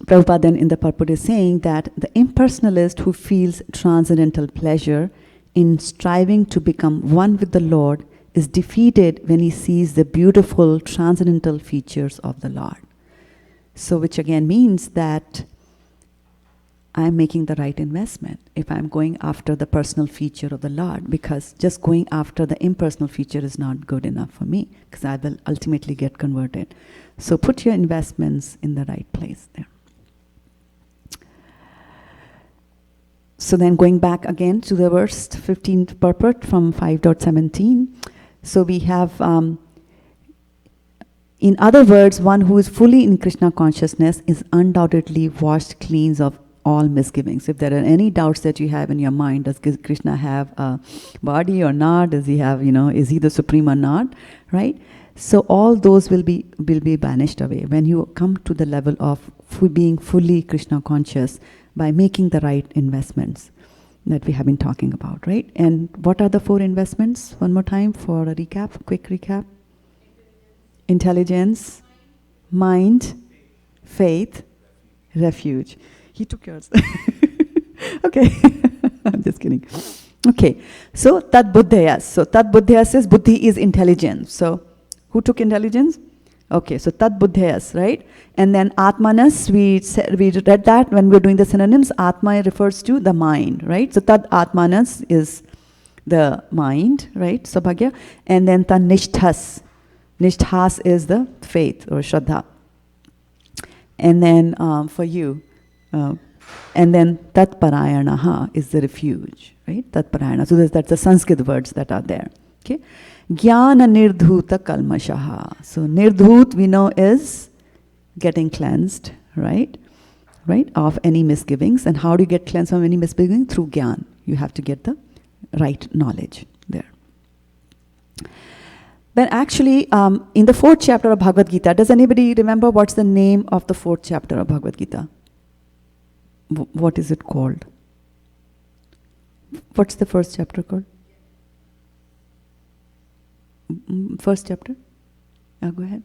Prabhupada then in the purport is saying that the impersonalist who feels transcendental pleasure in striving to become one with the Lord is defeated when he sees the beautiful transcendental features of the Lord. So, which again means that I'm making the right investment if I'm going after the personal feature of the Lord, because just going after the impersonal feature is not good enough for me, because I will ultimately get converted. So put your investments in the right place there. So then going back again to the verse 15th purport from 5.17. So we have, in other words, one who is fully in Krishna consciousness is undoubtedly washed clean of all misgivings. If there are any doubts that you have in your mind, does Krishna have a body or not? Does he have, is he the supreme or not? Right? So all those will be banished away when you come to the level of being fully Krishna conscious by making the right investments that we have been talking about, right? And what are the 4 investments? One more time for a recap, quick recap. Intelligence, mind, faith, refuge. He took yours. Okay. I'm just kidding. Okay. So, Tad Buddhayas. So, Tad Buddhayas says Buddhi is intelligence. So, who took intelligence? Okay. So, Tad Buddhayas, right? And then Atmanas, we read that when we're doing the synonyms. Atma refers to the mind, right? So, Tad Atmanas is the mind, right? Sabhagya. And then Tad Nishthas. Nishthas is the faith or Shraddha. And then for you, and then Tat Parayanaha is the refuge, right? Tat Parayana. So that's the Sanskrit words that are there. Okay. Jnana Nirdhuta Kalmashaha. So Nirdhut we know is getting cleansed, right? Right? Of any misgivings. And how do you get cleansed from any misgivings? Through Gyan. You have to get the right knowledge there. Then actually, in the 4th chapter of Bhagavad-Gita, does anybody remember what's the name of the 4th chapter of Bhagavad-Gita? What is it called? What's the first chapter called? First chapter? Go ahead.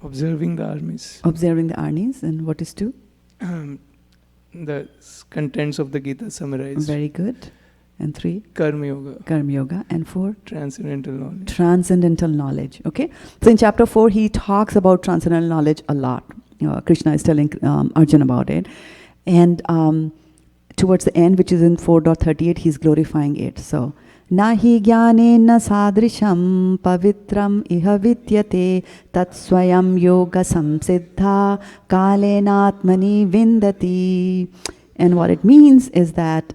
Observing the armies. Observing the armies. And what is 2? The contents of the Gita summarized. Very good. And 3? Karma Yoga. Karma Yoga. And 4? Transcendental knowledge. Transcendental knowledge. Okay. So in chapter 4, he talks about transcendental knowledge a lot. Krishna is telling Arjuna about it. And towards the end, which is in 4.38, he's glorifying it. So, Nahi jnanena sadrisham pavitram iha vidyate tat swayam yoga samsiddha kalenatmani vindati. And what it means is that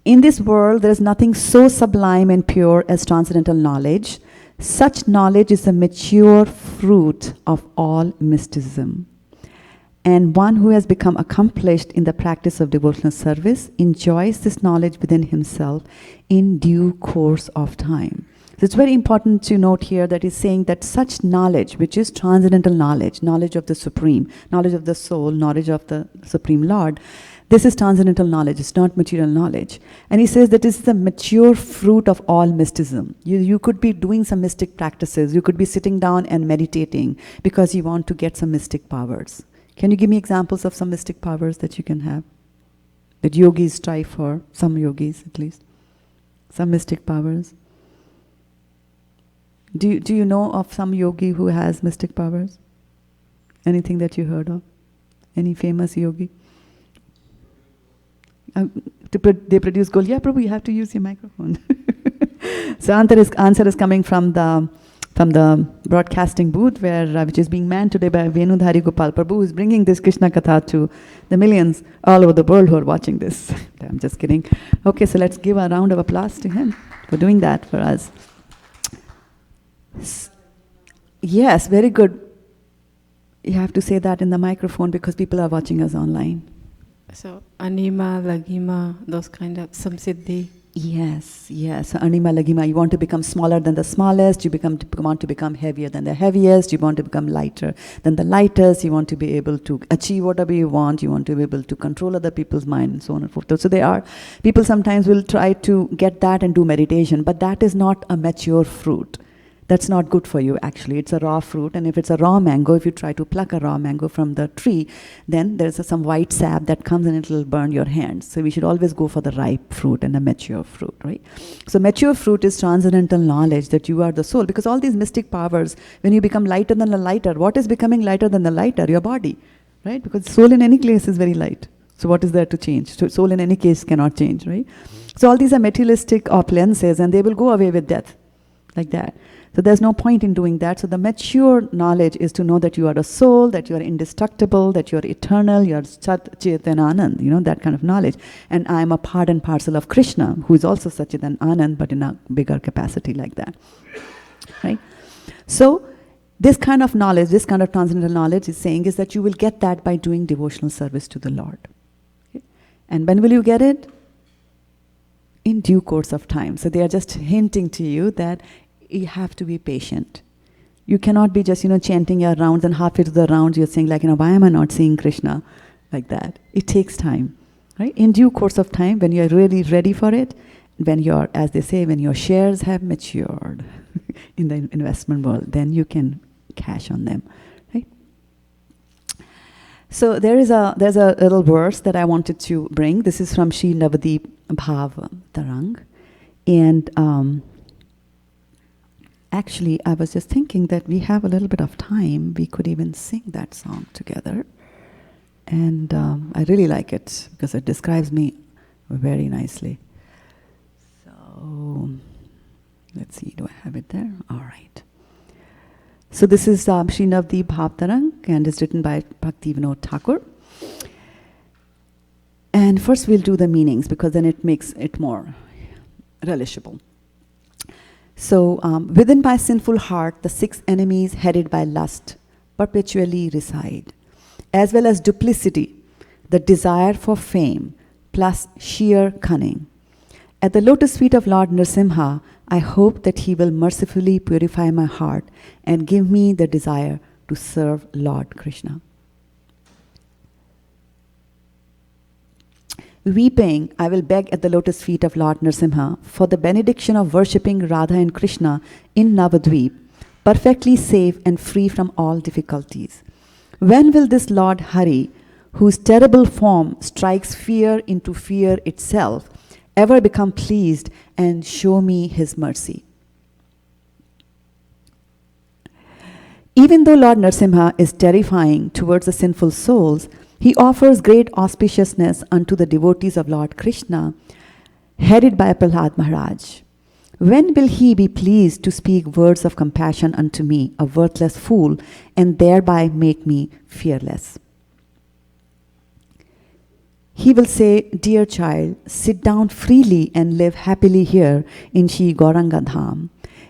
in this world, there is nothing so sublime and pure as transcendental knowledge. Such knowledge is a mature fruit of all mysticism. And one who has become accomplished in the practice of devotional service enjoys this knowledge within himself in due course of time. So it's very important to note here that he's saying that such knowledge, which is transcendental knowledge, knowledge of the Supreme, knowledge of the soul, knowledge of the Supreme Lord, this is transcendental knowledge, it's not material knowledge. And he says that this is the mature fruit of all mysticism. You could be doing some mystic practices, you could be sitting down and meditating because you want to get some mystic powers. Can you give me examples of some mystic powers that you can have? That yogis strive for, some yogis at least. Some mystic powers. Do you know of some yogi who has mystic powers? Anything that you heard of? Any famous yogi? They produce gold. Yeah, Prabhu, you have to use your microphone. So answer is coming from the broadcasting booth, which is being manned today by Venudhari Gopal Prabhu, who is bringing this Krishna Katha to the millions all over the world who are watching this. I'm just kidding. Okay, so let's give a round of applause to him for doing that for us. Yes, very good. You have to say that in the microphone because people are watching us online. So, Anima, Lagima, those kind of samsiddhi. Yes. So, Anima, Lagima, you want to become smaller than the smallest, you want to become heavier than the heaviest, you want to become lighter than the lightest, you want to be able to achieve whatever you want to be able to control other people's mind, and so on and so forth. So there are, people sometimes will try to get that and do meditation, but that is not a mature fruit. That's not good for you, actually. It's a raw fruit, and if it's a raw mango, if you try to pluck a raw mango from the tree, then there's some white sap that comes and it will burn your hands. So we should always go for the ripe fruit and the mature fruit, right? So mature fruit is transcendental knowledge that you are the soul, because all these mystic powers, when you become lighter than the lighter, what is becoming lighter than the lighter? Your body, right? Because soul in any case is very light. So what is there to change? So soul in any case cannot change, right? So all these are materialistic opulences, and they will go away with death, like that. So there's no point in doing that. So the mature knowledge is to know that you are a soul, that you are indestructible, that you are eternal, you are Sat Chit and Anand, that kind of knowledge. And I am a part and parcel of Krishna, who is also Sat Chit and Anand, but in a bigger capacity like that. Right? So this kind of knowledge, this kind of transcendental knowledge is saying is that you will get that by doing devotional service to the Lord. Okay? And when will you get it? In due course of time. So they are just hinting to you that you have to be patient. You cannot be just, chanting your rounds, and halfway to the rounds you're saying like, why am I not seeing Krishna? Like that. It takes time, right? In due course of time, when you're really ready for it, when as they say, when your shares have matured in the investment world, then you can cash on them, right? So there's a little verse that I wanted to bring. This is from Sri Navadip Bhavatarang. And actually, I was just thinking that we have a little bit of time. We could even sing that song together. And I really like it because it describes me very nicely. So, let's see, do I have it there? All right. So this is Sri Navadip Bhavatarang, and it's written by Bhakti Vinod Thakur. And first we'll do the meanings, because then it makes it more relishable. So, within my sinful heart, the 6 enemies headed by lust perpetually reside, as well as duplicity, the desire for fame, plus sheer cunning. At the lotus feet of Lord Nrsimha, I hope that he will mercifully purify my heart and give me the desire to serve Lord Krishna. Weeping, I will beg at the lotus feet of Lord Nrsimha for the benediction of worshipping Radha and Krishna in Navadvip, perfectly safe and free from all difficulties. When will this Lord Hari, whose terrible form strikes fear into fear itself, ever become pleased and show me his mercy? Even though Lord Nrsimha is terrifying towards the sinful souls, he offers great auspiciousness unto the devotees of Lord Krishna, headed by Prahlad Maharaj. When will he be pleased to speak words of compassion unto me, a worthless fool, and thereby make me fearless? He will say, dear child, sit down freely and live happily here in Shri Gauranga Dham.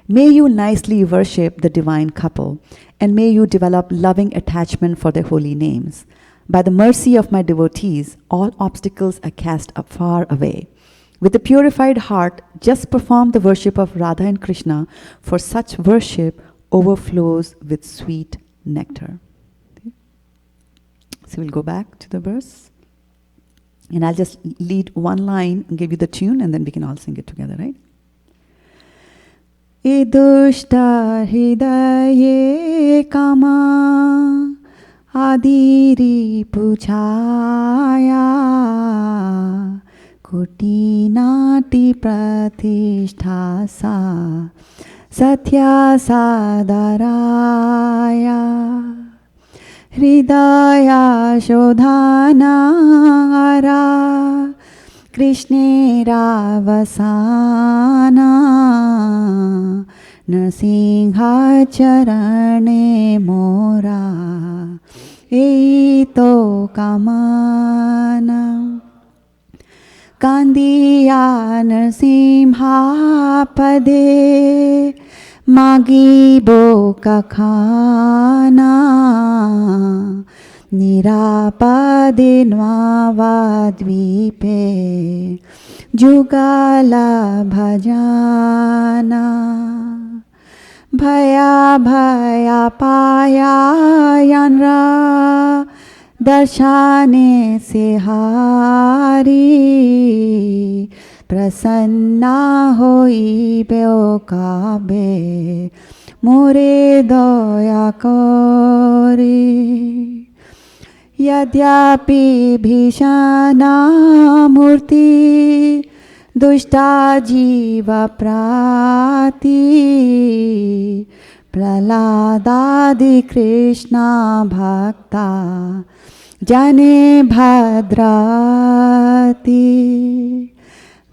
May you nicely worship the divine couple, and may you develop loving attachment for their holy names. By the mercy of my devotees, all obstacles are cast up far away. With a purified heart, just perform the worship of Radha and Krishna, for such worship overflows with sweet nectar. So we'll go back to the verse. And I'll just lead one line and give you the tune, and then we can all sing it together, right? Idushta hidaye kama adiri puchaya kutinati pratishtha sa Satya Sadaraya Hridaya Shodhanara Krishnera Vasana Narsingha Charane Mora Eito Kamana Kandiya Narsimha Pade Magi Boka Khana Nirapade Nvavadvipe Jugala Bhajana Bhaya Bhaya Paya Yanra Darshane Sehari Prasanna Hoi Beo Kabe More Doya Kori Yadyapi Bhishana Murti Dushta Jiva Prati Praladadi Krishna Bhakta Jane Bhadrati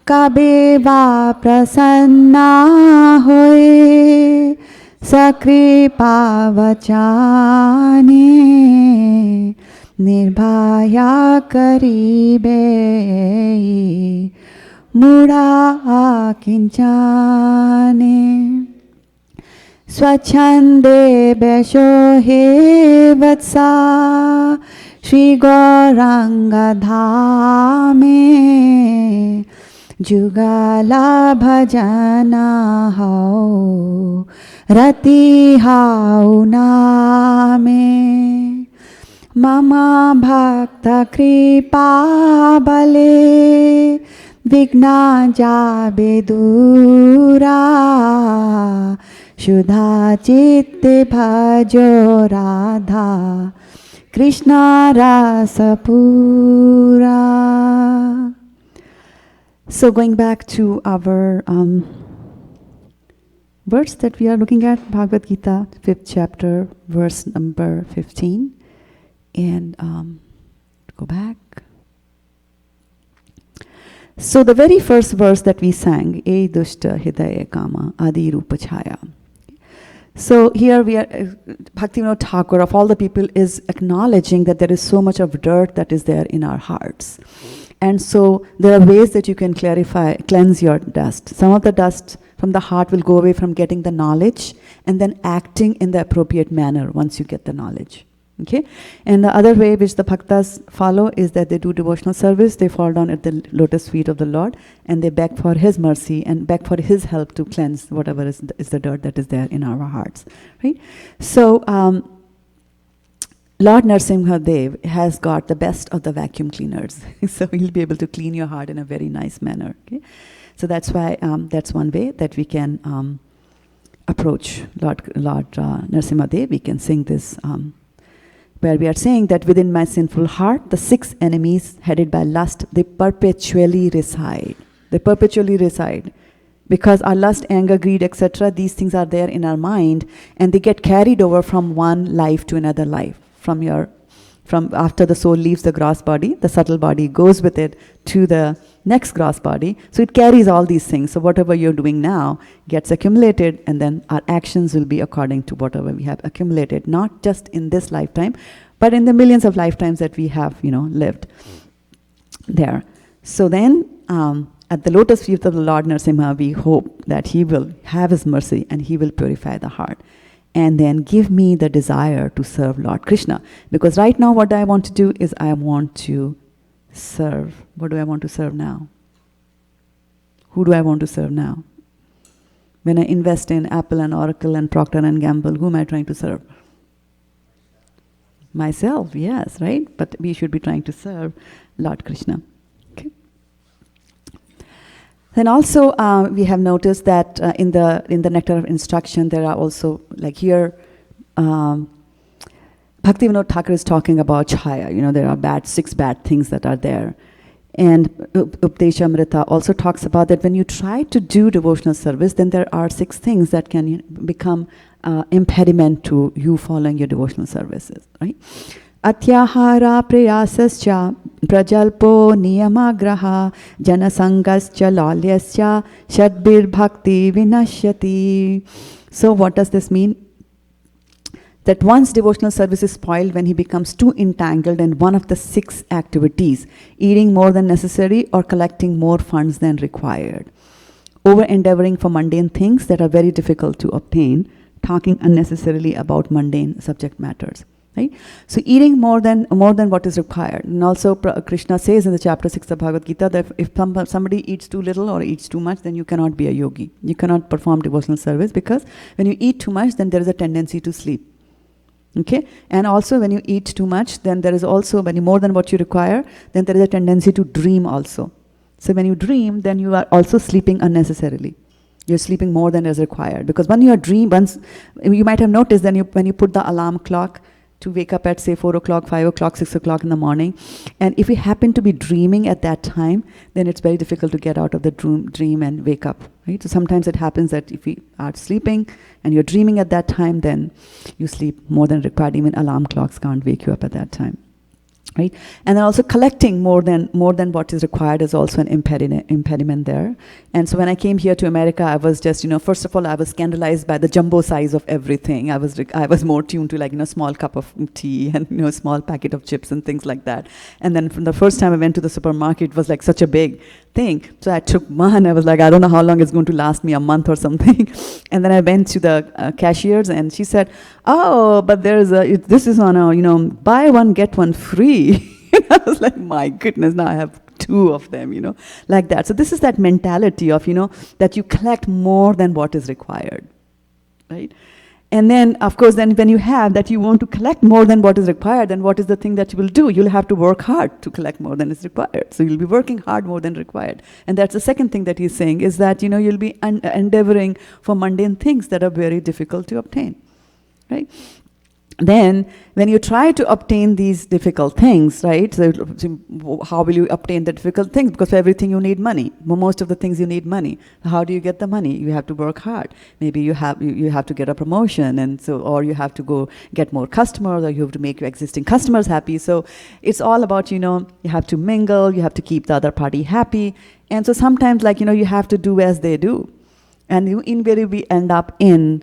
Kabe va prasanna hoye Sakripa vachane Nirbhaya karibe Mura kinchane Swachande besho he vatsa Shri Gauranga dhame Jugala bhajana hao Rati hao name Mama bhakta kripa bale Vigna jabe dura Shudha chitte bhajo radha Krishna rasa pura. So going back to our verse that we are looking at, Bhagavad Gita, 5th chapter, verse number 15. And go back. So the very first verse that we sang, E Dushta Hidaya Kama Adi Rupa Chaya. So here we are, Bhaktivinoda Thakur of all the people is acknowledging that there is so much of dirt that is there in our hearts. And so there are ways that you can cleanse your dust. Some of the dust from the heart will go away from getting the knowledge and then acting in the appropriate manner once you get the knowledge. Okay? And the other way which the bhaktas follow is that they do devotional service, they fall down at the lotus feet of the Lord and they beg for His mercy and beg for His help to cleanse whatever is the dirt that is there in our hearts. Right? So Lord Narasimha Dev has got the best of the vacuum cleaners. So He'll be able to clean your heart in a very nice manner. Okay? So that's why that's one way that we can approach Lord Narasimha Dev. We can sing this where we are saying that within my sinful heart, the 6 enemies headed by lust, they perpetually reside. They perpetually reside. Because our lust, anger, greed, etc., these things are there in our mind and they get carried over from one life to another life. From after the soul leaves the gross body, the subtle body goes with it to the next gross body. So it carries all these things. So whatever you're doing now gets accumulated and then our actions will be according to whatever we have accumulated, not just in this lifetime, but in the millions of lifetimes that we have, lived there. So then at the lotus feet of the Lord Narasimha, we hope that He will have His mercy and He will purify the heart. And then give me the desire to serve Lord Krishna. Because right now what I want to do is I want to serve. What do I want to serve now? Who do I want to serve now? When I invest in Apple and Oracle and Procter and Gamble, who am I trying to serve? Myself, yes, right? But we should be trying to serve Lord Krishna. Okay. Then also we have noticed that in the Nectar of Instruction there are also, like here, Bhaktivinoda Thakur is talking about chaya. There are 6 bad things that are there. And Updeshamrita also talks about that when you try to do devotional service, then there are 6 things that can become impediment to you following your devotional services, right? Atyahara prayasascha prajalpo niyamagraha janasangascha lalyascha shadbir bhakti vinashyati. So what does this mean? That one's devotional service is spoiled when he becomes too entangled in one of the 6 activities, eating more than necessary or collecting more funds than required, over-endeavoring for mundane things that are very difficult to obtain, talking unnecessarily about mundane subject matters. Right? So eating more than what is required. And also Krishna says in the chapter 6 of Bhagavad-GITA that if somebody eats too little or eats too much, then you cannot be a yogi. You cannot perform devotional service, because when you eat too much, then there is a tendency to sleep. Okay? And also when you eat too much, then there is also, when you more than what you require, then there is a tendency to dream also. So when you dream, then you are also sleeping unnecessarily. You're sleeping more than is required. Because when you are once you might have noticed, then when you put the alarm clock to wake up at say 4 o'clock, 5 o'clock, 6 o'clock in the morning, and if you happen to be dreaming at that time, then it's very difficult to get out of the dream and wake up. Right? So sometimes it happens that if you are sleeping and you're dreaming at that time, then you sleep more than required. Even alarm clocks can't wake you up at that time. Right? And then also collecting more than what is required is also an impediment there. And so when I came here to America, I was just, first of all, I was scandalized by the jumbo size of everything. I was more tuned to small cup of tea and small packet of chips and things like that. And then from the first time I went to the supermarket, it was like such a big thing. So I took one. I was like, I don't know how long it's going to last me, a month or something. And then I went to the cashiers, and she said, "Oh, but this is on a buy one get one free." I was like, my goodness, now I have 2 of them, like that. So this is that mentality of that you collect more than what is required, right? And then, of course, then when you have that, you want to collect more than what is required, then what is the thing that you will do? You'll have to work hard to collect more than is required. So you'll be working hard more than required. And that's the second thing that he's saying, is that, you'll be endeavoring for mundane things that are very difficult to obtain, right? Then, when you try to obtain these difficult things, right? So how will you obtain the difficult things? Because for everything you need money. Most of the things you need money. How do you get the money? You have to work hard. Maybe you have to get a promotion, and so, or you have to go get more customers, or you have to make your existing customers happy. So it's all about you have to mingle, you have to keep the other party happy, and so sometimes you have to do as they do, and you invariably end up in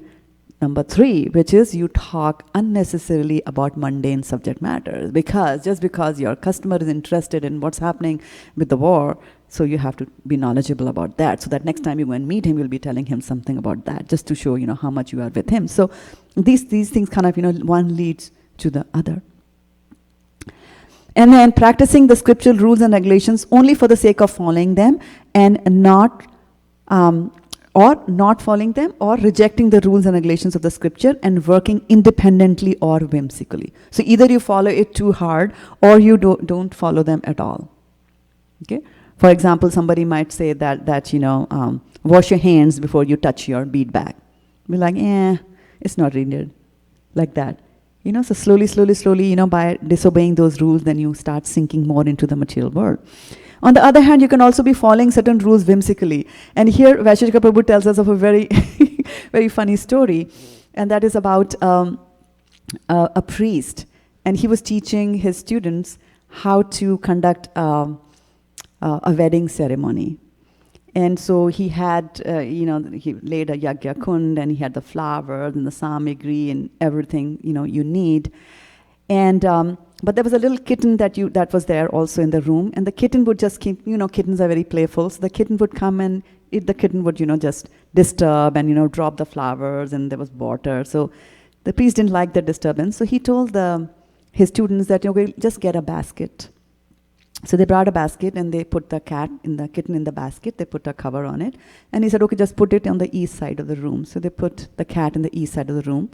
number 3, which is you talk unnecessarily about mundane subject matters, because just because your customer is interested in what's happening with the war, so you have to be knowledgeable about that, so that next time you go and meet him, you'll be telling him something about that, just to show how much you are with him. So these things kind of one leads to the other. And then practicing the scriptural rules and regulations only for the sake of following them, and not following them, or rejecting the rules and regulations of the scripture and working independently or whimsically. So either you follow it too hard, or you don't follow them at all. Okay. For example, somebody might say that wash your hands before you touch your bead bag. Be like, it's not needed, like that. So slowly, by disobeying those rules, then you start sinking more into the material world. On the other hand, you can also be following certain rules whimsically. And here, Vaisheshika Prabhu tells us of a very, very funny story. And that is about a priest. And he was teaching his students how to conduct a wedding ceremony. And so he had, he laid a yagya kund, and he had the flowers and the samagri and everything, you need. And but there was a little kitten that was there also in the room, and the kitten would just keep, kittens are very playful, so the kitten would come and the kitten would, just disturb and, drop the flowers, and there was water. So the priest didn't like the disturbance, so he told his students that, just get a basket. So they brought a basket, and they put the kitten in the basket, they put a cover on it, and he said, okay, just put it on the east side of the room. So they put the cat in the east side of the room.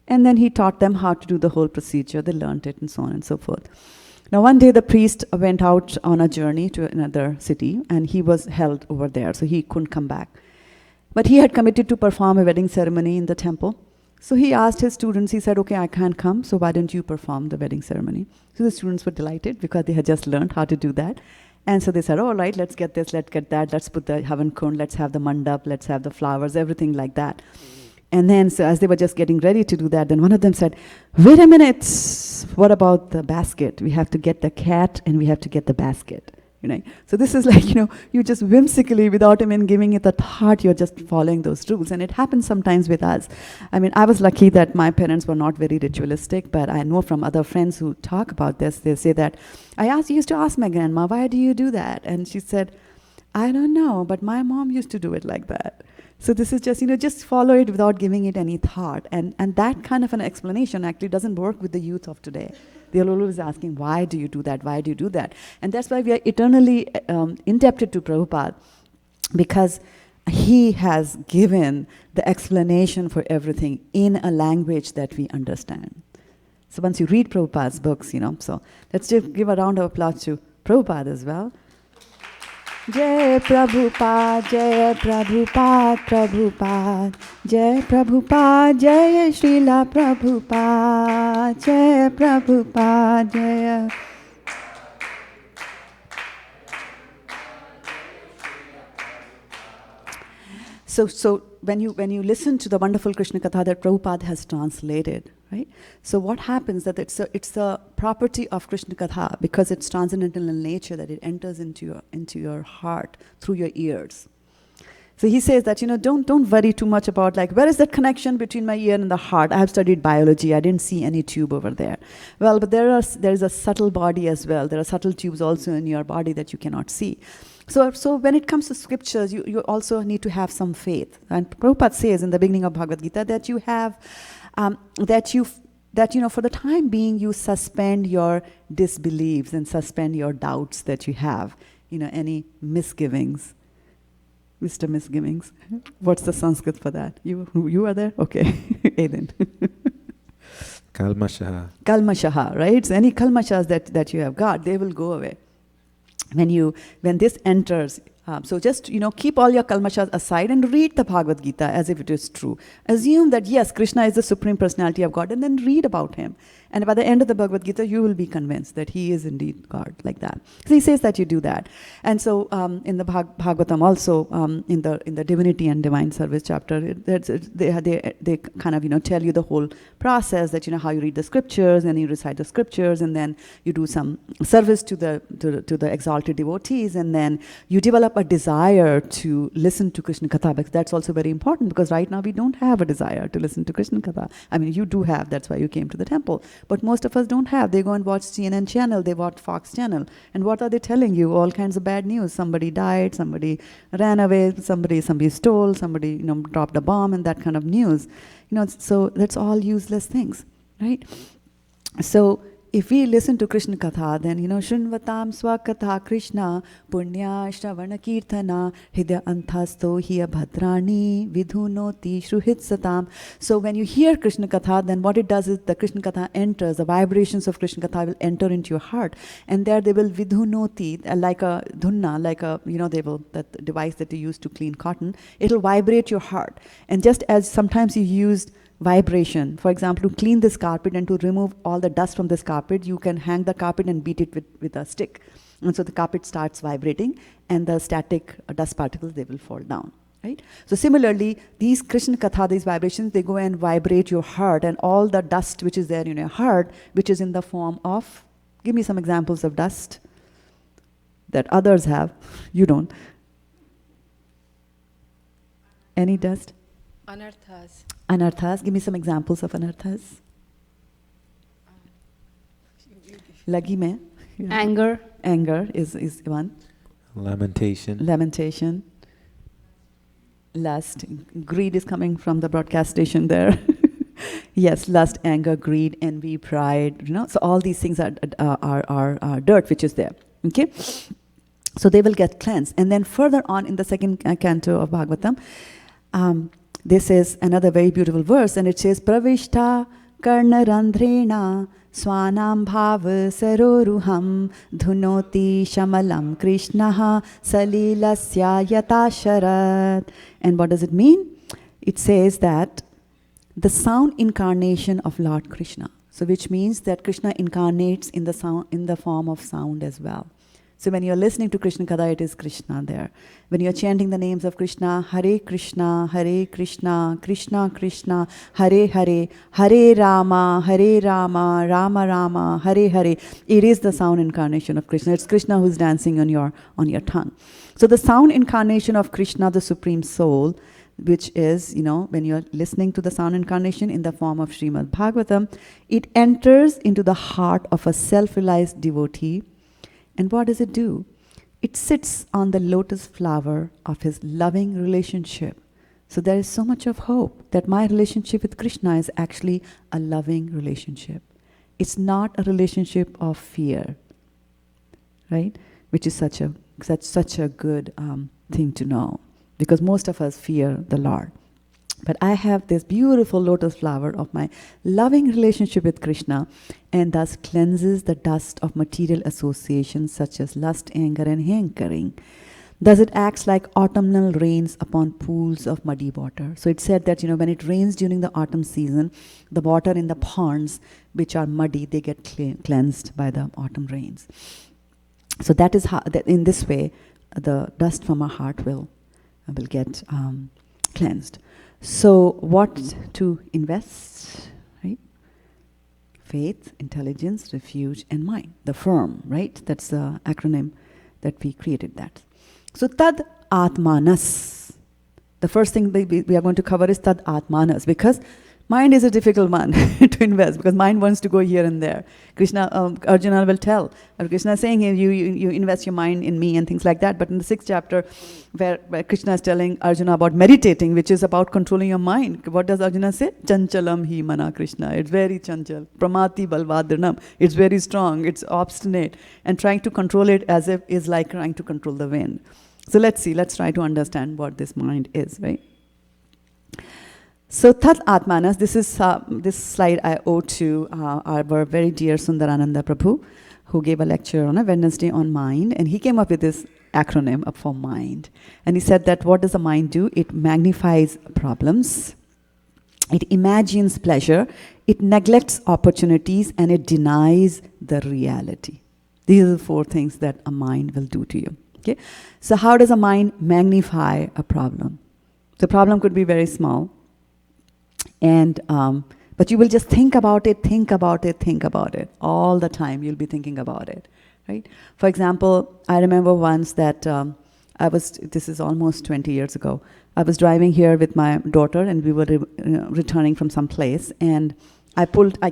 And then he taught them how to do the whole procedure. They learned it, and so on and so forth. Now, one day the priest went out on a journey to another city, and he was held over there, so he couldn't come back. But he had committed to perform a wedding ceremony in the temple. So he asked his students, he said, okay, I can't come, so why don't you perform the wedding ceremony? So the students were delighted, because they had just learned how to do that. And so they said, all right, let's get this, let's get that, let's put the Havan Kund, let's have the mandap, let's have the flowers, everything like that. And then, so as they were just getting ready to do that, then one of them said, wait a minute, what about the basket? We have to get the cat and we have to get the basket. You know? So this is like, you just whimsically, without even giving it a thought, you're just following those rules. And it happens sometimes with us. I mean, I was lucky that my parents were not very ritualistic, but I know from other friends who talk about this, they say that, used to ask my grandma, why do you do that? And she said, I don't know, but my mom used to do it like that. So this is just, just follow it without giving it any thought. And that kind of an explanation actually doesn't work with the youth of today. They're always asking, why do you do that? Why do you do that? And that's why we are eternally indebted to Prabhupada, because he has given the explanation for everything in a language that we understand. So once you read Prabhupada's books, so let's just give a round of applause to Prabhupada as well. Jai Prabhupada, Jai Prabhupada, Prabhupada, Jai Prabhupada, Jai Srila Prabhupada, Jai Prabhupada, Jai. So when you listen to the wonderful Krishna Katha that Prabhupada has translated, right? So what happens that it's a property of Krishna Katha, because it's transcendental in nature, that it enters into your heart through your ears. So he says that, don't worry too much about where is that connection between my ear and the heart? I have studied biology. I didn't see any tube over there. Well, but there is a subtle body as well. There are subtle tubes also in your body that you cannot see. So when it comes to scriptures, you also need to have some faith. And Prabhupada says in the beginning of Bhagavad-GITA that you have, for the time being, you suspend your disbeliefs and suspend your doubts that you have, any misgivings. Mr. Misgivings. What's the Sanskrit for that? You are there? Okay. Aiden. Kalmashaha. Kalmashaha, right? So any kalmashas that you have got, they will go away. When this enters, so just keep all your kalmashas aside and read the Bhagavad-GITA as if it is true. Assume that yes, Krishna is the Supreme Personality of God, and then read about him. And by the end of the Bhagavad-GITA, you will be convinced that he is indeed God, like that. So he says that you do that. And so in the Bhagavatam also, in the Divinity and Divine Service chapter, they kind of tell you the whole process, that how you read the scriptures, and you recite the scriptures, and then you do some service to the exalted devotees, and then you develop a desire to listen to Krishna Katha, because that's also very important, because right now we don't have a desire to listen to Krishna Katha. I mean, you do have, that's why you came to the temple. But most of us don't have. They go and watch CNN channel, they watch Fox channel. And what are they telling you? All kinds of bad news. Somebody died, somebody ran away, somebody stole, somebody dropped a bomb, and that kind of news. So that's all useless things, right? So if we listen to Krishna Katha, then, Shrinvatam Swakatha Krishna Punya Shravana Kirtana Hidya Anthasto Hiya Bhadrani Vidhunoti Shruhit Satam. So when you hear Krishna Katha, then what it does is the Krishna Katha enters, the vibrations of Krishna Katha will enter into your heart. And there they will vidhunoti, like a dhunna, like a, that device that you use to clean cotton, it'll vibrate your heart. And just as sometimes you used vibration, for example, to clean this carpet and to remove all the dust from this carpet, you can hang the carpet and beat it with a stick. And so the carpet starts vibrating, and the static dust particles, they will fall down, right? So similarly, these Krishna Katha, these vibrations, they go and vibrate your heart, and all the dust which is there in your heart, which is in the form of, give me some examples of dust that others have, you don't. Any dust? Anarthas. Anarthas. Give me some examples of anarthas. Lagi mein. Yeah. Anger. Anger is one. Lamentation. Lust. Greed is coming from the broadcast station there. Yes, lust, anger, greed, envy, pride. So all these things are dirt which is there. Okay. So they will get cleansed. And then further on in the second canto of Bhagavatam, this is another very beautiful verse, and it says, Pravishta karna randhrena swanam bhav saroruham dhunoti shamalam krishnaha salilasya yatasharat. And what does it mean? It says that the sound incarnation of Lord Krishna. So which means that Krishna incarnates in the form of sound as well. So when you're listening to Krishna Katha, it is Krishna there. When you're chanting the names of Krishna, Hare Krishna, Krishna Krishna, Hare Hare, Hare Rama, Rama Rama, Hare Hare. It is the sound incarnation of Krishna. It's Krishna who's dancing on your tongue. So the sound incarnation of Krishna, the Supreme Soul, which is, when you're listening to the sound incarnation in the form of Srimad Bhagavatam, it enters into the heart of a self-realized devotee. And what does it do? It sits on the lotus flower of his loving relationship. So there is so much of hope that my relationship with Krishna is actually a loving relationship. It's not a relationship of fear, right? Which is such a good thing to know, because most of us fear the Lord. But I have this beautiful lotus flower of my loving relationship with Krishna, and thus cleanses the dust of material associations such as lust, anger, and hankering. Thus it acts like autumnal rains upon pools of muddy water. So it said that, when it rains during the autumn season, the water in the ponds, which are muddy, they get cleansed by the autumn rains. So that is how, in this way, the dust from our heart will get cleansed. So what to invest, right? Faith, intelligence, refuge, and mind. The firm, right? That's the acronym that we created that. So Tad Atmanas. The first thing we are going to cover is Tad Atmanas, because mind is a difficult one to invest, because mind wants to go here and there. Arjuna will tell, or Krishna is saying here, you invest your mind in me and things like that. But in the 6th chapter, where Krishna is telling Arjuna about meditating, which is about controlling your mind, what does Arjuna say? Chanchalam hi mana Krishna. It's very chanchal. Pramati balvadranam. It's very strong. It's obstinate. And trying to control it as if is like trying to control the wind. So let's try to understand what this mind is, right? So Tat Atmanas, this slide I owe to our very dear Sundarananda Prabhu, who gave a lecture on a Wednesday on mind, and he came up with this acronym up for mind. And he said that what does the mind do? It magnifies problems, it imagines pleasure, it neglects opportunities, and it denies the reality. These are the 4 things that a mind will do to you. Okay? So how does a mind magnify a problem? The problem could be very small. And but you will just think about it all the time. You'll be thinking about it, right? For example, I remember once that this is almost 20 years ago. I was driving here with my daughter, and we were returning from some place, and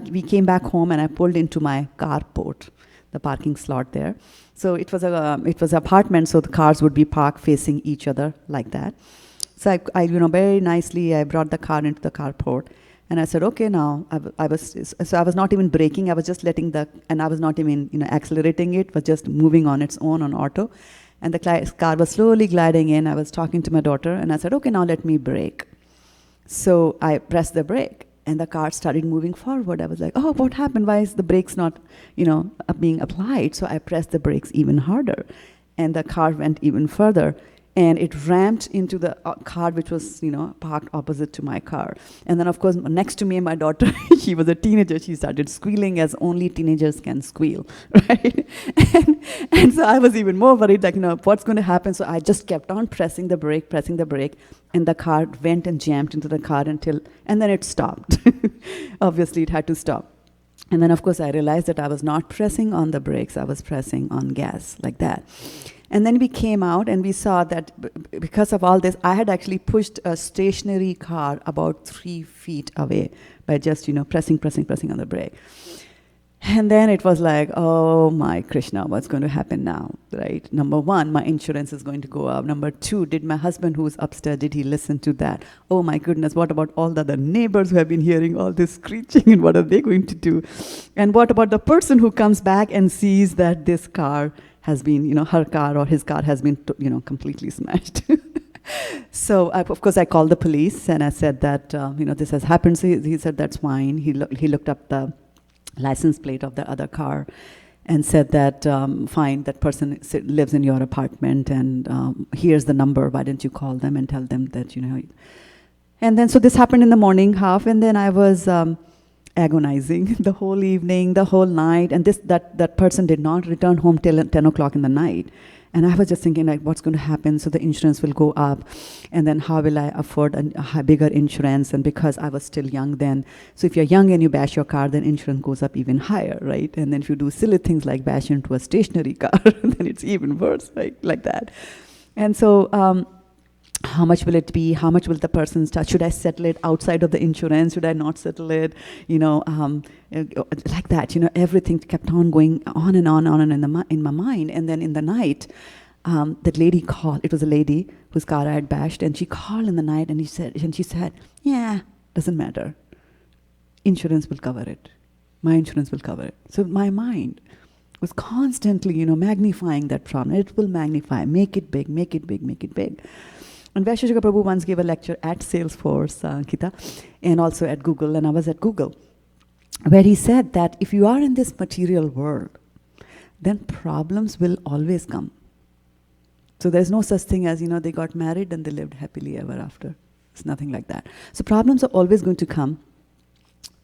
we came back home, and I pulled into my carport, the parking slot there. So it was an apartment, so the cars would be parked facing each other like that. So I very nicely, I brought the car into the carport, and I said, okay, now, I was not even braking, I was just and I was not even, accelerating it, was just moving on its own on auto. And the car was slowly gliding in. I was talking to my daughter, and I said, okay, now let me brake. So I pressed the brake, and the car started moving forward. I was like, oh, what happened? Why is the brakes not, being applied? So I pressed the brakes even harder, and the car went even further. And it rammed into the car which was, parked opposite to my car. And then, of course, next to me, my daughter, she was a teenager. She started squealing as only teenagers can squeal, right? And so I was even more worried, like, what's going to happen? So I just kept on pressing the brake, and the car went and jammed into the car and then it stopped. Obviously, it had to stop. And then, of course, I realized that I was not pressing on the brakes. I was pressing on gas, like that. And then we came out, and we saw that because of all this, I had actually pushed a stationary car about 3 feet away by just, pressing on the brake. And then it was like, oh my Krishna, what's going to happen now, right? Number 1, my insurance is going to go up. Number 2, did my husband who's upstairs, did he listen to that? Oh my goodness, what about all the other neighbors who have been hearing all this screeching, and what are they going to do? And what about the person who comes back and sees that this car has been, her car or his car has been, completely smashed? So, of course, I called the police, and I said that, this has happened. So he said, that's fine. He looked up the license plate of the other car and said that, fine, that person lives in your apartment, and here's the number. Why don't you call them and tell them that, And then, so this happened in the morning half, and then I was agonizing the whole evening, the whole night, and that person did not return home till 10 o'clock in the night. And I was just thinking, like, what's going to happen? So the insurance will go up, and then how will I afford a bigger insurance? And because I was still young then, so if you're young and you bash your car, then insurance goes up even higher, right? And then if you do silly things like bash into a stationary car, then it's even worse, right? Like that. And so, how much will it be? How much will the person start? Should I settle it outside of the insurance? Should I not settle it? Like that. Everything kept on going on and on in my mind. And then in the night, that lady called. It was a lady whose car I had bashed, and she called in the night, and she said, "Yeah, doesn't matter. Insurance will cover it. My insurance will cover it." So my mind was constantly, magnifying that problem. It will magnify, make it big, make it big, make it big. And Vaisheshika Prabhu once gave a lecture at Salesforce, Gita, and also at Google, and I was at Google, where he said that if you are in this material world, then problems will always come. So there's no such thing as, they got married and they lived happily ever after. It's nothing like that. So problems are always going to come.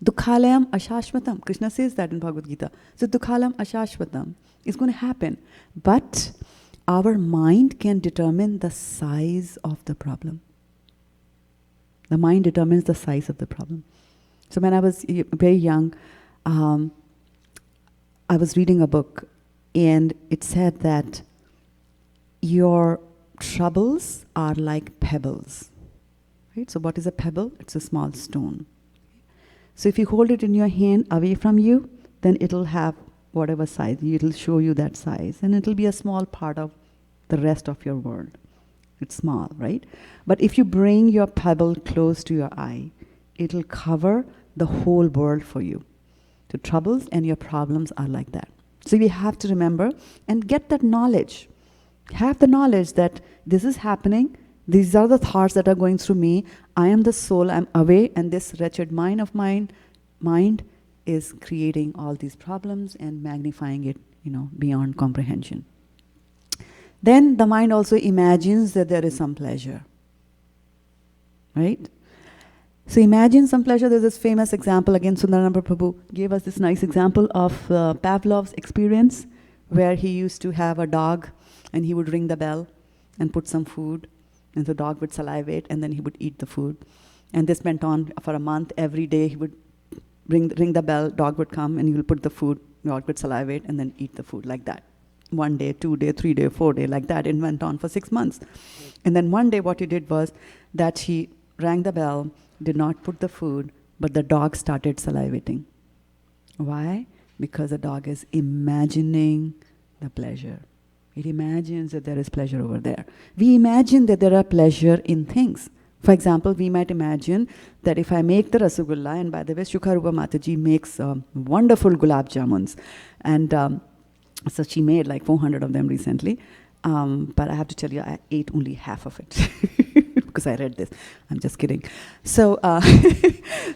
Dukhalayam ashashvatam. Krishna says that in Bhagavad-Gita. So dukhalayam ashashvatam is going to happen. But our mind can determine the size of the problem. The mind determines the size of the problem. So when I was very young, I was reading a book, and it said that your troubles are like pebbles. Right? So what is a pebble? It's a small stone. So if you hold it in your hand away from you, then it'll have whatever size, it'll show you that size, and it'll be a small part of the rest of your world. It's small, right? But if you bring your pebble close to your eye, it'll cover the whole world for you. The troubles and your problems are like that. So we have to remember and get that knowledge. Have the knowledge that this is happening, these are the thoughts that are going through me, I am the soul, I'm away, and this wretched mind of mine, is creating all these problems and magnifying it, beyond comprehension. Then the mind also imagines that there is some pleasure, right? So imagine some pleasure. There's this famous example, again, Sundarananda Prabhu gave us this nice example of Pavlov's experience, where he used to have a dog, and he would ring the bell and put some food, and the dog would salivate, and then he would eat the food. And this went on for a month. Every day he would ring the bell, dog would come, and he would put the food, dog would salivate, and then eat the food, like that. 1 day, 2 day, 3 day, 4 day, like that. It went on for 6 months. And then one day what he did was that he rang the bell, did not put the food, but the dog started salivating. Why? Because the dog is imagining the pleasure. It imagines that there is pleasure over there. We imagine that there are pleasure in things. For example, we might imagine that if I make the rasagulla, and by the way, Shukharupa Mataji makes wonderful gulab jamuns, and so she made like 400 of them recently, but I have to tell you, I ate only half of it because I read this. I'm just kidding. So,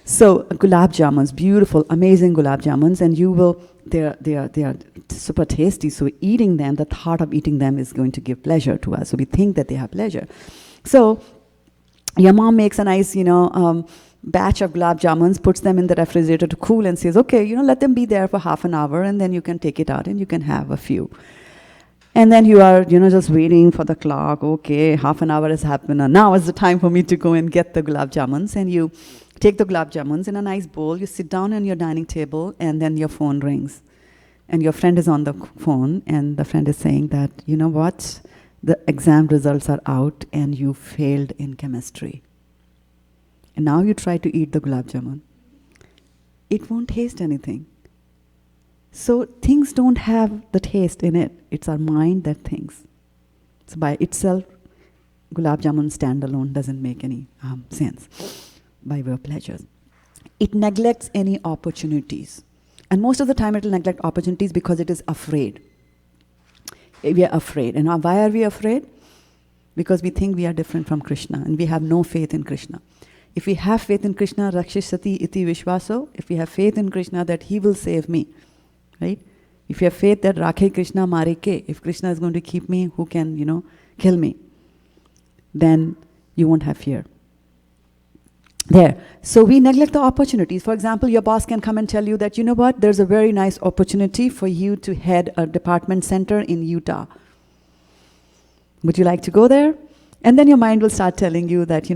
so gulab jamuns, beautiful, amazing gulab jamuns, and you will. They are super tasty. So eating them, the thought of eating them is going to give pleasure to us. So we think that they have pleasure. So your mom makes a nice, batch of gulab jamuns, puts them in the refrigerator to cool, and says, okay, let them be there for half an hour, and then you can take it out and you can have a few. And then you are, just waiting for the clock. Okay, half an hour has happened, and now is the time for me to go and get the gulab jamuns. And you take the gulab jamuns in a nice bowl, you sit down on your dining table, and then your phone rings. And your friend is on the phone, and the friend is saying that, you know what, the exam results are out, and you failed in chemistry. And now you try to eat the gulab jamun. It won't taste anything. So things don't have the taste in it. It's our mind that thinks. So by itself, gulab jamun standalone doesn't make any sense by way of pleasures. It neglects any opportunities. And most of the time it will neglect opportunities because it is afraid. We are afraid. And why are we afraid? Because we think we are different from Krishna and we have no faith in Krishna. If we have faith in Krishna, rakshishati iti vishvaso, if we have faith in Krishna that he will save me, right? If you have faith that rakhe Krishna mare ke, if Krishna is going to keep me, who can, kill me? Then you won't have fear. There. So we neglect the opportunities. For example, your boss can come and tell you that, you know what, there's a very nice opportunity for you to head a department center in Utah. Would you like to go there? And then your mind will start telling you that,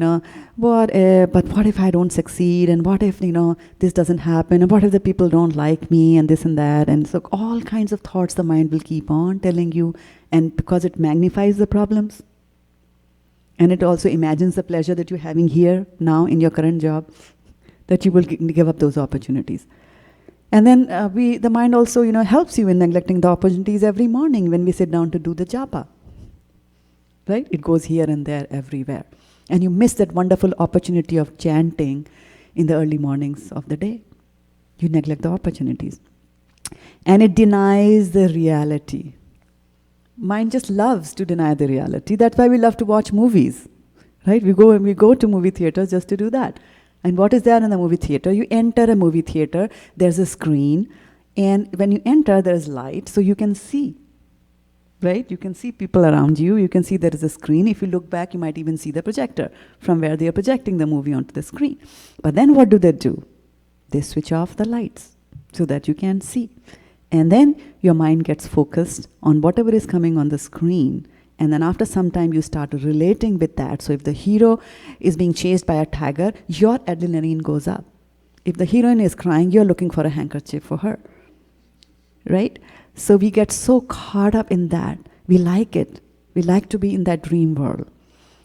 what if I don't succeed? And what if, this doesn't happen? And what if the people don't like me and this and that? And so all kinds of thoughts the mind will keep on telling you. And because it magnifies the problems. And it also imagines the pleasure that you're having here, now, in your current job, that you will give up those opportunities. And then the mind also, helps you in neglecting the opportunities every morning when we sit down to do the japa. Right? It goes here and there, everywhere. And you miss that wonderful opportunity of chanting in the early mornings of the day. You neglect the opportunities. And it denies the reality. Mind just loves to deny the reality. That's why we love to watch movies. Right? We go to movie theaters just to do that. And what is there in the movie theater? You enter a movie theater, there's a screen, and when you enter, there's light, so you can see. Right? You can see people around you. You can see there is a screen. If you look back, you might even see the projector from where they are projecting the movie onto the screen. But then what do? They switch off the lights so that you can't see. And then your mind gets focused on whatever is coming on the screen. And then after some time, you start relating with that. So if the hero is being chased by a tiger, your adrenaline goes up. If the heroine is crying, you're looking for a handkerchief for her. Right? So we get so caught up in that. We like it. We like to be in that dream world.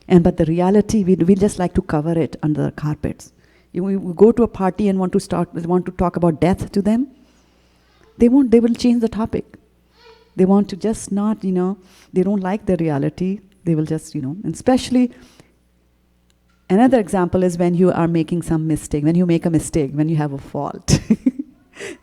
But the reality, we just like to cover it under the carpets. We go to a party and want to talk about death to them. They won't. They will change the topic. They want to just not, they don't like the reality. They will just, and especially, another example is when you are making some mistake, when you make a mistake, when you have a fault.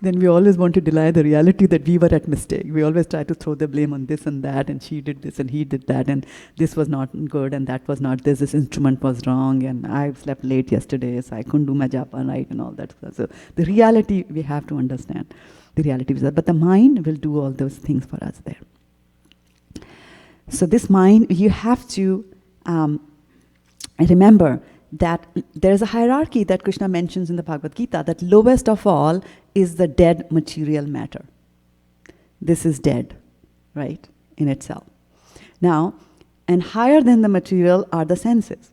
Then we always want to deny the reality that we were at mistake. We always try to throw the blame on this and that, and she did this and he did that, and this was not good and that was not this instrument was wrong, and I slept late yesterday, so I couldn't do my japa right and all that stuff. So the reality we have to understand. The reality is that, but the mind will do all those things for us there. So this mind, you have to remember that there is a hierarchy that Krishna mentions in the Bhagavad-Gita, that lowest of all is the dead material matter. This is dead, right, in itself. Now, and higher than the material are the senses.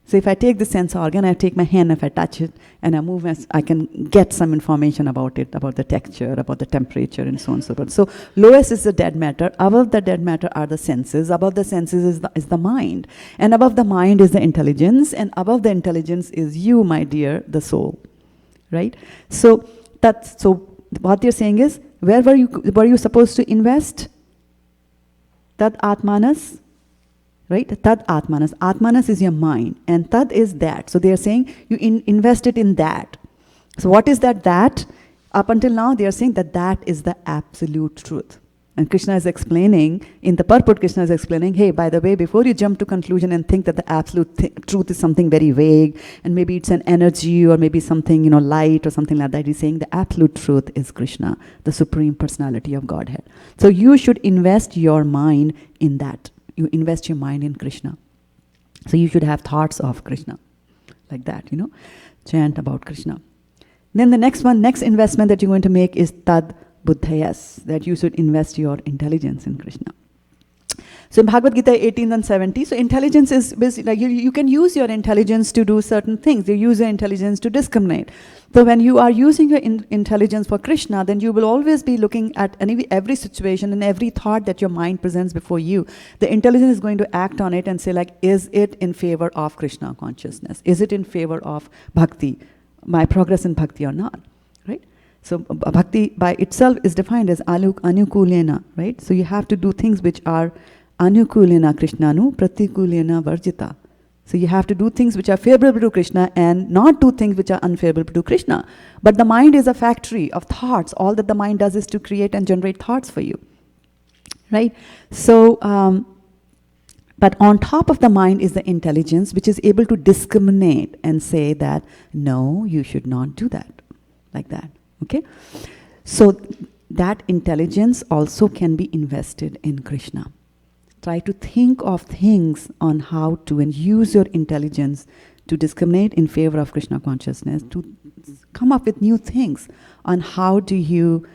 So if I take the sense organ, I take my hand, if I touch it, and I move, I can get some information about it, about the texture, about the temperature, and so on and so forth. So lowest is the dead matter. Above the dead matter are the senses. Above the senses is the mind. And above the mind is the intelligence. And above the intelligence is you, my dear, the soul. Right? So what you're saying is, where were you supposed to invest? Tad Atmanas? Right? Tad Atmanas. Atmanas is your mind. And Tad is that. So they are saying you invest it in that. So what is that? Up until now they are saying that is the absolute truth. And Krishna is explaining, in the purport Krishna is explaining, hey, by the way, before you jump to conclusion and think that the absolute truth is something very vague, and maybe it's an energy or maybe something, light or something like that, he's saying the absolute truth is Krishna, the Supreme Personality of Godhead. So you should invest your mind in that. You invest your mind in Krishna. So you should have thoughts of Krishna. Like that, chant about Krishna. Then the next investment that you're going to make is Tad Buddhayas, that you should invest your intelligence in Krishna. So in Bhagavad Gita 18 and 70, so intelligence is basically, you can use your intelligence to do certain things. You use your intelligence to discriminate. So when you are using your intelligence for Krishna, then you will always be looking at every situation and every thought that your mind presents before you. The intelligence is going to act on it and say is it in favor of Krishna consciousness? Is it in favor of bhakti, my progress in bhakti or not? Right? So bhakti by itself is defined as anukulena, right? So you have to do things which are anukulena krishnanu pratikulena varjita. So you have to do things which are favorable to Krishna and not do things which are unfavorable to Krishna. But the mind is a factory of thoughts. All that the mind does is to create and generate thoughts for you. Right? So, but on top of the mind is the intelligence, which is able to discriminate and say that, no, you should not do that. Like that. Okay? So that intelligence also can be invested in Krishna. Try to think of things on how to and use your intelligence to discriminate in favor of Krishna consciousness, to come up with new things on how do you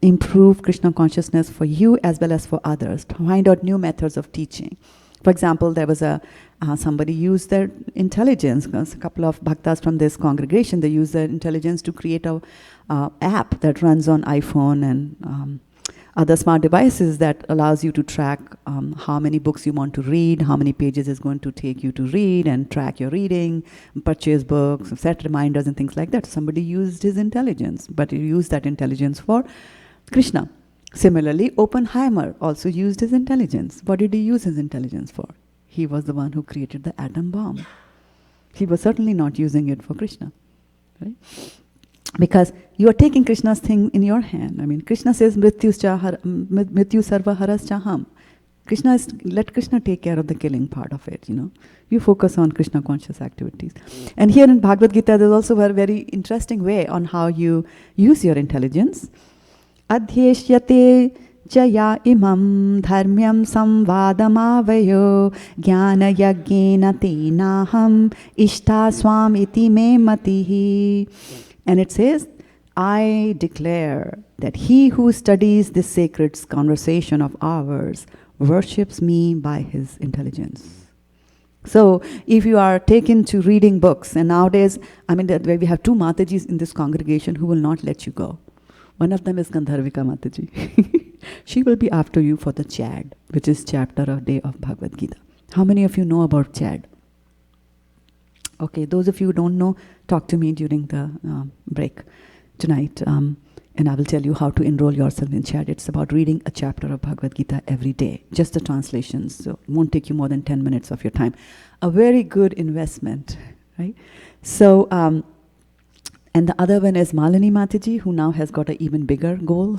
improve Krishna consciousness for you as well as for others, to find out new methods of teaching. For example, there was somebody used their intelligence, a couple of bhaktas from this congregation, they used their intelligence to create a app that runs on iPhone and other smart devices that allows you to track how many books you want to read, how many pages it's going to take you to read, and track your reading, purchase books, set reminders and things like that. Somebody used his intelligence, but he used that intelligence for Krishna. Similarly, Oppenheimer also used his intelligence. What did he use his intelligence for? He was the one who created the atom bomb. He was certainly not using it for Krishna, right? Because you are taking Krishna's thing in your hand. I mean, Krishna says, Mrityu sarva haras chaham. Let Krishna take care of the killing part of it, you know. You focus on Krishna conscious activities. And here in Bhagavad-gita, there's also a very interesting way on how you use your intelligence. Adhyeshyate jaya imam dharmyam samvadamavayo jnana yagnena tenaham ishta swam iti me matihi. And it says, I declare that he who studies this sacred conversation of ours worships me by his intelligence. So, if you are taken to reading books, and nowadays, I mean, we have two Matajis in this congregation who will not let you go. One of them is Gandharvika Mataji. She will be after you for the Chad, which is chapter of day of Bhagavad Gita. How many of you know about Chad? Okay, those of you who don't know, talk to me during the break tonight, and I will tell you how to enroll yourself in Chad. It's about reading a chapter of Bhagavad Gita every day, just the translations, so it won't take you more than 10 minutes of your time. A very good investment, right? So, and the other one is Malini Mataji, who now has got an even bigger goal.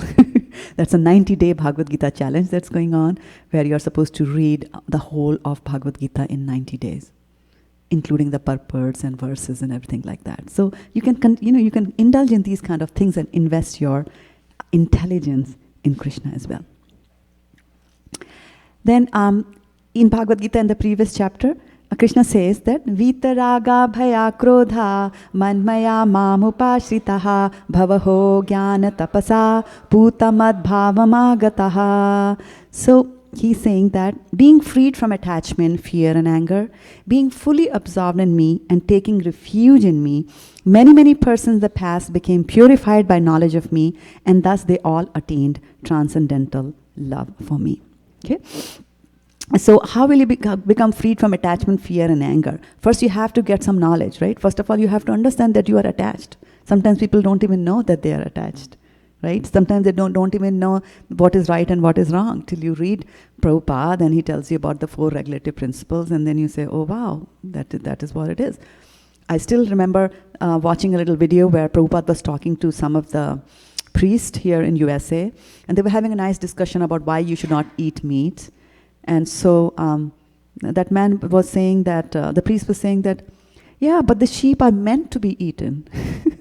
That's a 90-day Bhagavad Gita challenge that's going on, where you're supposed to read the whole of Bhagavad Gita in 90 days, including the purports and verses and everything like that. So you can, you can indulge in these kind of things and invest your intelligence in Krishna as well. Then in Bhagavad Gita in the previous chapter, Krishna says that Vitaraga bhaya krodha manmaya mamupashritaha bhavaho jnana tapasa putamad bhavamagataha. So he's saying that being freed from attachment, fear and anger, being fully absorbed in me and taking refuge in me, many persons in the past became purified by knowledge of me, and thus they all attained transcendental love for me. Okay? So how will you become freed from attachment, fear and anger? First you have to get some knowledge, right? First of all, you have to understand that you are attached. Sometimes people don't even know that they are attached, right? Sometimes they don't even know what is right and what is wrong till you read Prabhupada and he tells you about the 4 regulative principles, and then you say, oh wow, that is what it is. I still remember watching a little video where Prabhupada was talking to some of the priests here in USA, and they were having a nice discussion about why you should not eat meat. And so that man was saying that, the priest was saying that, yeah, but the sheep are meant to be eaten.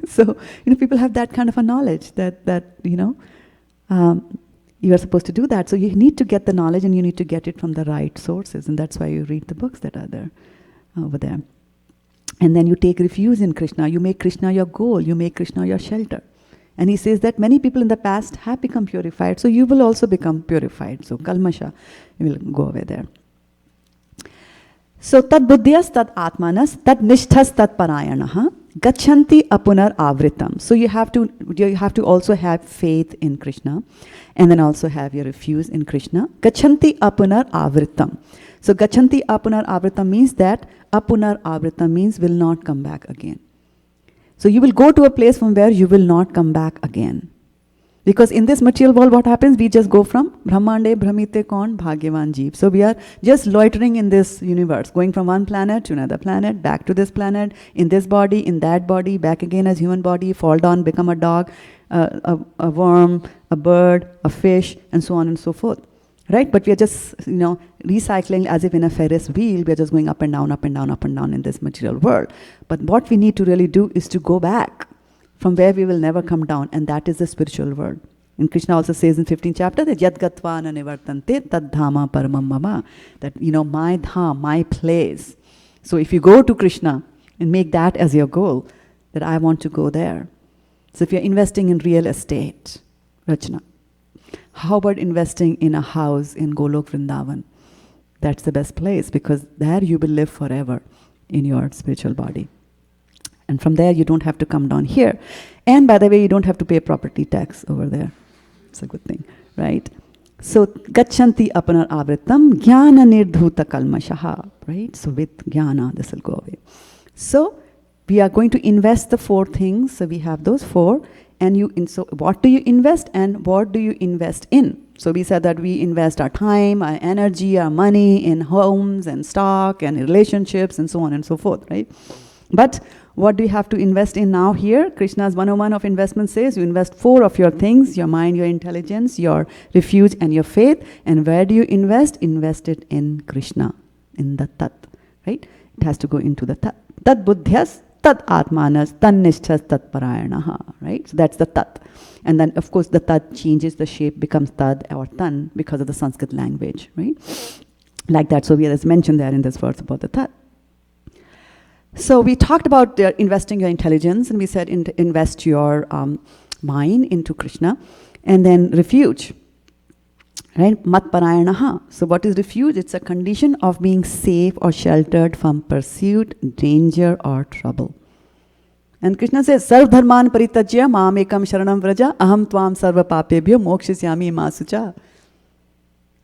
So, people have that kind of a knowledge that you are supposed to do that. So you need to get the knowledge and you need to get it from the right sources. And that's why you read the books that are there, over there. And then you take refuge in Krishna. You make Krishna your goal. You make Krishna your shelter. And he says that many people in the past have become purified, so you will also become purified. So kalmasha, you will go away there. So tad buddhyas tad atmanas tad nishthas tad parayanaha gachanti apunar avritam. So you have to also have faith in Krishna, and then also have your refuge in Krishna. Gachanti apunar avritam. So gachanti apunar avritam means that apunar avritam means will not come back again. So you will go to a place from where you will not come back again. Because in this material world, what happens? We just go from Brahmande Brahmite Kon Bhagyavan Jeev. So we are just loitering in this universe, going from one planet to another planet, back to this planet, in this body, in that body, back again as human body, fall down, become a dog, a worm, a bird, a fish, and so on and so forth. Right? But we are just, recycling as if in a Ferris wheel. We are just going up and down, up and down, up and down in this material world. But what we need to really do is to go back from where we will never come down, and that is the spiritual world. And Krishna also says in 15th chapter that Yad Gatva na Nivartante Tad Dhama Paramam Mama. That, my dham, my place. So if you go to Krishna and make that as your goal, that I want to go there. So if you're investing in real estate, Rachna, how about investing in a house in Golok Vrindavan? That's the best place, because there you will live forever in your spiritual body. And from there you don't have to come down here. And by the way, you don't have to pay property tax over there. It's a good thing, right? So, gachanti apanar avritam jnana nirdhuta kalmashaha, right? So with jnana, this will go away. So, we are going to invest the 4 things. So we have those 4. And so what do you invest and what do you invest in? So we said that we invest our time, our energy, our money in homes and stock and relationships and so on and so forth, right? But what do you have to invest in now here? Krishna's 101 of investment says you invest 4 of your things, your mind, your intelligence, your refuge and your faith. And where do you invest? Invest it in Krishna, in the Tat, right? It has to go into the Tat. Tat buddhyas, Tat atmanas, tan nishthas, tat parayanaha, right? So that's the Tat. And then of course the Tat changes the shape, becomes Tad or Tan because of the Sanskrit language, right? Like that. So we have mentioned there in this verse about the Tat. So we talked about investing your intelligence, and we said invest your mind into Krishna, and then refuge, right? Mat parayanaha. So what is refuge? It's a condition of being safe or sheltered from pursuit, danger, or trouble. And Krishna says, Sarv dharman paritajya mam ekam sharanam vraja aham tvam sarva papebhyo mokshisyami masucha.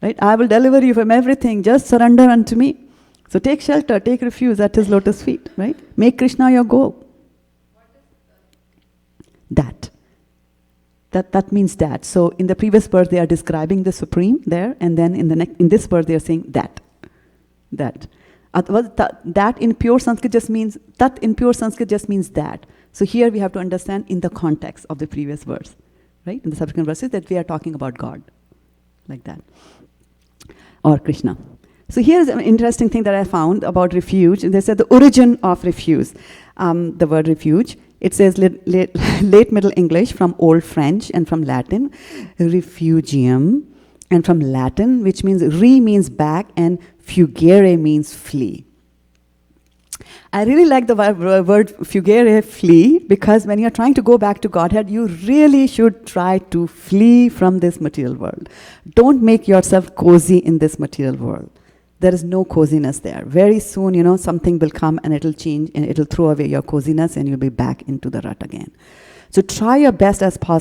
Right? I will deliver you from everything. Just surrender unto me. So take shelter, take refuge at his lotus feet, right? Make Krishna your goal. That means that. So in the previous verse they are describing the Supreme there, and then in this verse they are saying that. That in pure Sanskrit just means, Tat in pure Sanskrit just means that. So here we have to understand in the context of the previous verse, right? In the subsequent verses that we are talking about God, like that. Or Krishna. So here's an interesting thing that I found about refuge. They said the origin of refuge, the word refuge. It says late Middle English from Old French and from Latin, refugium, and from Latin, which means re means back and fugere means flee. I really like the word fugere, flee, because when you're trying to go back to Godhead, you really should try to flee from this material world. Don't make yourself cozy in this material world. There is no coziness there. Very soon, something will come and it'll change and it'll throw away your coziness and you'll be back into the rut again. So try your best as far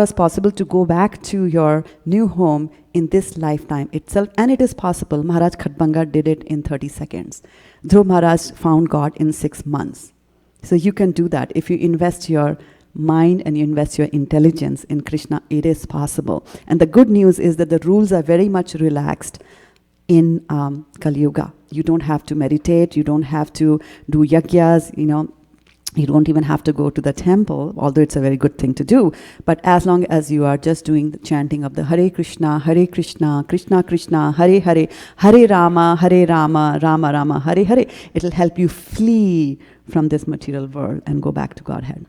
as possible to go back to your new home in this lifetime itself. And it is possible. Maharaj Khatbanga did it in 30 seconds. Dhruv Maharaj found God in 6 months. So you can do that. If you invest your mind and you invest your intelligence in Krishna, it is possible. And the good news is that the rules are very much relaxed in Kali Yuga. You don't have to meditate, you don't have to do yajnas, you don't even have to go to the temple, although it's a very good thing to do. But as long as you are just doing the chanting of the Hare Krishna, Krishna Krishna, Hare Hare, Hare Rama, Rama Rama, Hare Hare, it'll help you flee from this material world and go back to Godhead.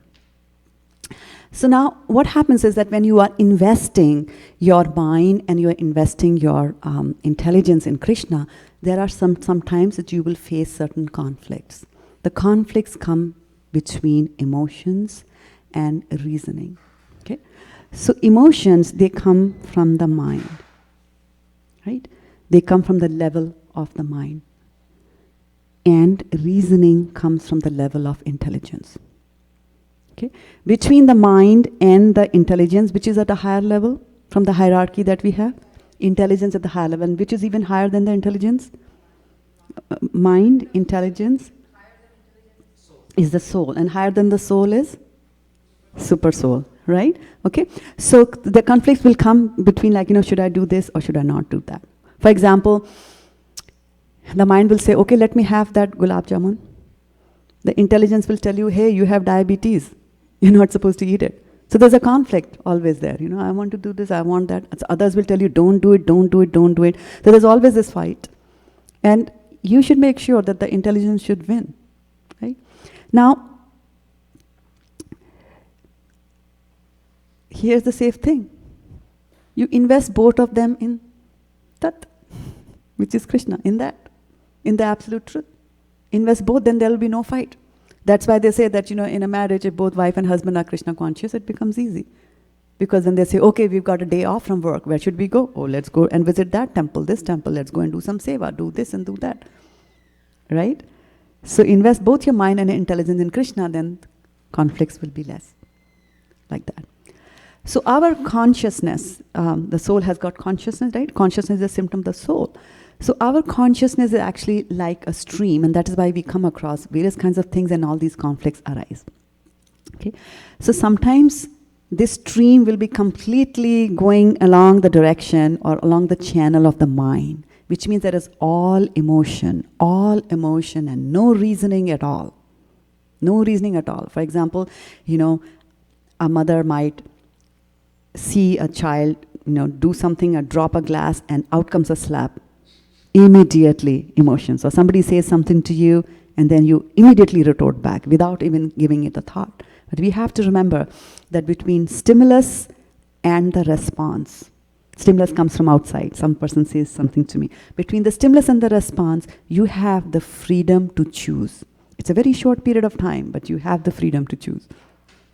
So now what happens is that when you are investing your mind and you are investing your intelligence in Krishna, there are sometimes that you will face certain conflicts. The conflicts come between emotions and reasoning. Okay? So emotions, they come from the mind, right? They come from the level of the mind. And reasoning comes from the level of intelligence. Okay? Between the mind and the intelligence, which is at a higher level from the hierarchy that we have, intelligence at the higher level, and which is even higher than the intelligence? Mind, intelligence is the soul, and higher than the soul is super soul, right? Okay, so the conflicts will come between should I do this or should I not do that? For example, the mind will say, okay, let me have that gulab jamun. The intelligence will tell you, hey, you have diabetes. You're not supposed to eat it. So there's a conflict always there. I want to do this, I want that. So others will tell you, don't do it, don't do it, don't do it. So there's always this fight. And you should make sure that the intelligence should win. Right? Now, here's the safe thing. You invest both of them in Tat, which is Krishna, in that, in the absolute truth. Invest both, then there will be no fight. That's why they say that, in a marriage, if both wife and husband are Krishna conscious, it becomes easy. Because then they say, okay, we've got a day off from work. Where should we go? Oh, let's go and visit that temple, this temple. Let's go and do some seva, do this and do that. Right? So invest both your mind and intelligence in Krishna, then conflicts will be less. Like that. So our consciousness, the soul has got consciousness, right? Consciousness is a symptom of the soul. So our consciousness is actually like a stream, and that is why we come across various kinds of things and all these conflicts arise. Okay? So sometimes this stream will be completely going along the direction or along the channel of the mind, which means there is all emotion and no reasoning at all. No reasoning at all. For example, a mother might see a child, do something, or drop a glass, and out comes a slap. Immediately emotions. Or somebody says something to you, and then you immediately retort back without even giving it a thought. But we have to remember that between stimulus and the response, stimulus comes from outside. Some person says something to me. Between the stimulus and the response, you have the freedom to choose. It's a very short period of time, but you have the freedom to choose.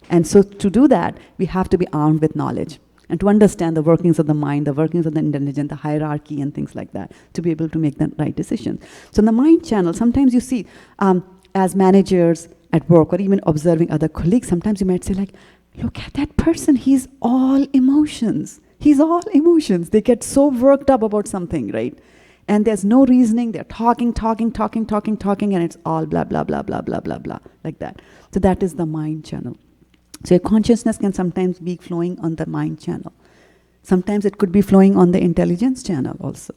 And so to do that, we have to be armed with knowledge and to understand the workings of the mind, the workings of the intelligence, the hierarchy and things like that, to be able to make the right decisions. So in the mind channel, sometimes you see, as managers at work or even observing other colleagues, sometimes you might say like, look at that person, he's all emotions. He's all emotions. They get so worked up about something, right? And there's no reasoning, they're talking, and it's all blah, blah, blah, blah, blah, blah, blah, like that. So that is the mind channel. So your consciousness can sometimes be flowing on the mind channel. Sometimes it could be flowing on the intelligence channel also.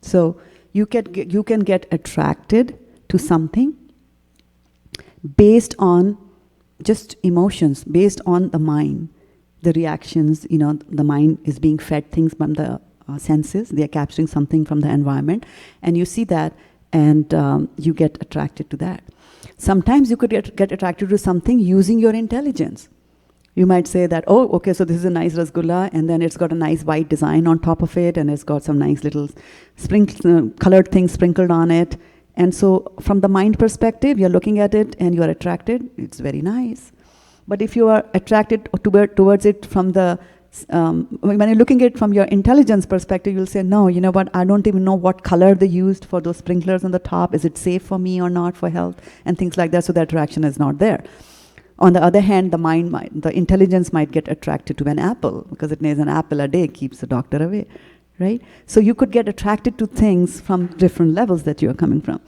So you can get attracted to something based on just emotions, based on the mind, the reactions. The mind is being fed things from the senses. They are capturing something from the environment, and you see that, and you get attracted to that. Sometimes you could get attracted to something using your intelligence. You might say that, oh, okay, so this is a nice rasgulla, and then it's got a nice white design on top of it, and it's got some nice little colored things sprinkled on it. And so from the mind perspective, you're looking at it and you're attracted. It's very nice. But if you are attracted towards it from the, when you're looking at it from your intelligence perspective, you'll say, no, you know what, I don't even know what color they used for those sprinklers on the top. Is it safe for me or not for health? And things like that, so the attraction is not there. On the other hand, the intelligence might get attracted to an apple, because it knows an apple a day keeps the doctor away, right? So you could get attracted to things from different levels that you are coming from,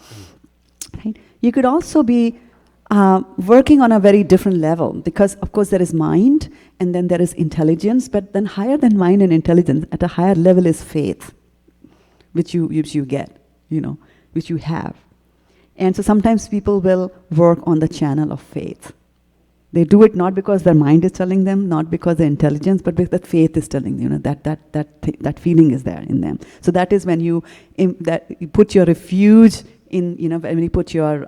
right? You could also be working on a very different level, because of course there is mind and then there is intelligence, but then higher than mind and intelligence, at a higher level, is faith, which you get, which you have. And so sometimes people will work on the channel of faith. They do it not because their mind is telling them, not because their intelligence, but because that faith is telling them, that feeling is there in them. So that is when you put your refuge in, when you put your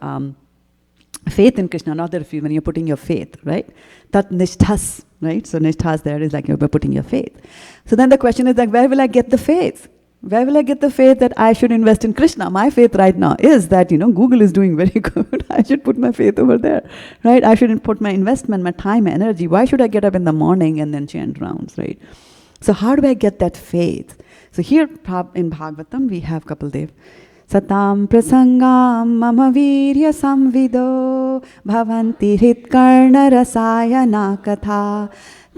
faith in Krishna, not the refuge, when you're putting your faith, right? Tat nishthas, right? So nishthas there is like you're putting your faith. So then the question is like, where will I get the faith? Where will I get the faith that I should invest in Krishna? My faith right now is that, Google is doing very good. I should put my faith over there, right? I shouldn't put my investment, my time, my energy. Why should I get up in the morning and then chant rounds, right? So how do I get that faith? So here in Bhagavatam, we have Kapildev. Satam prasangam mama virya samvido bhavanti hitkarna rasayana katha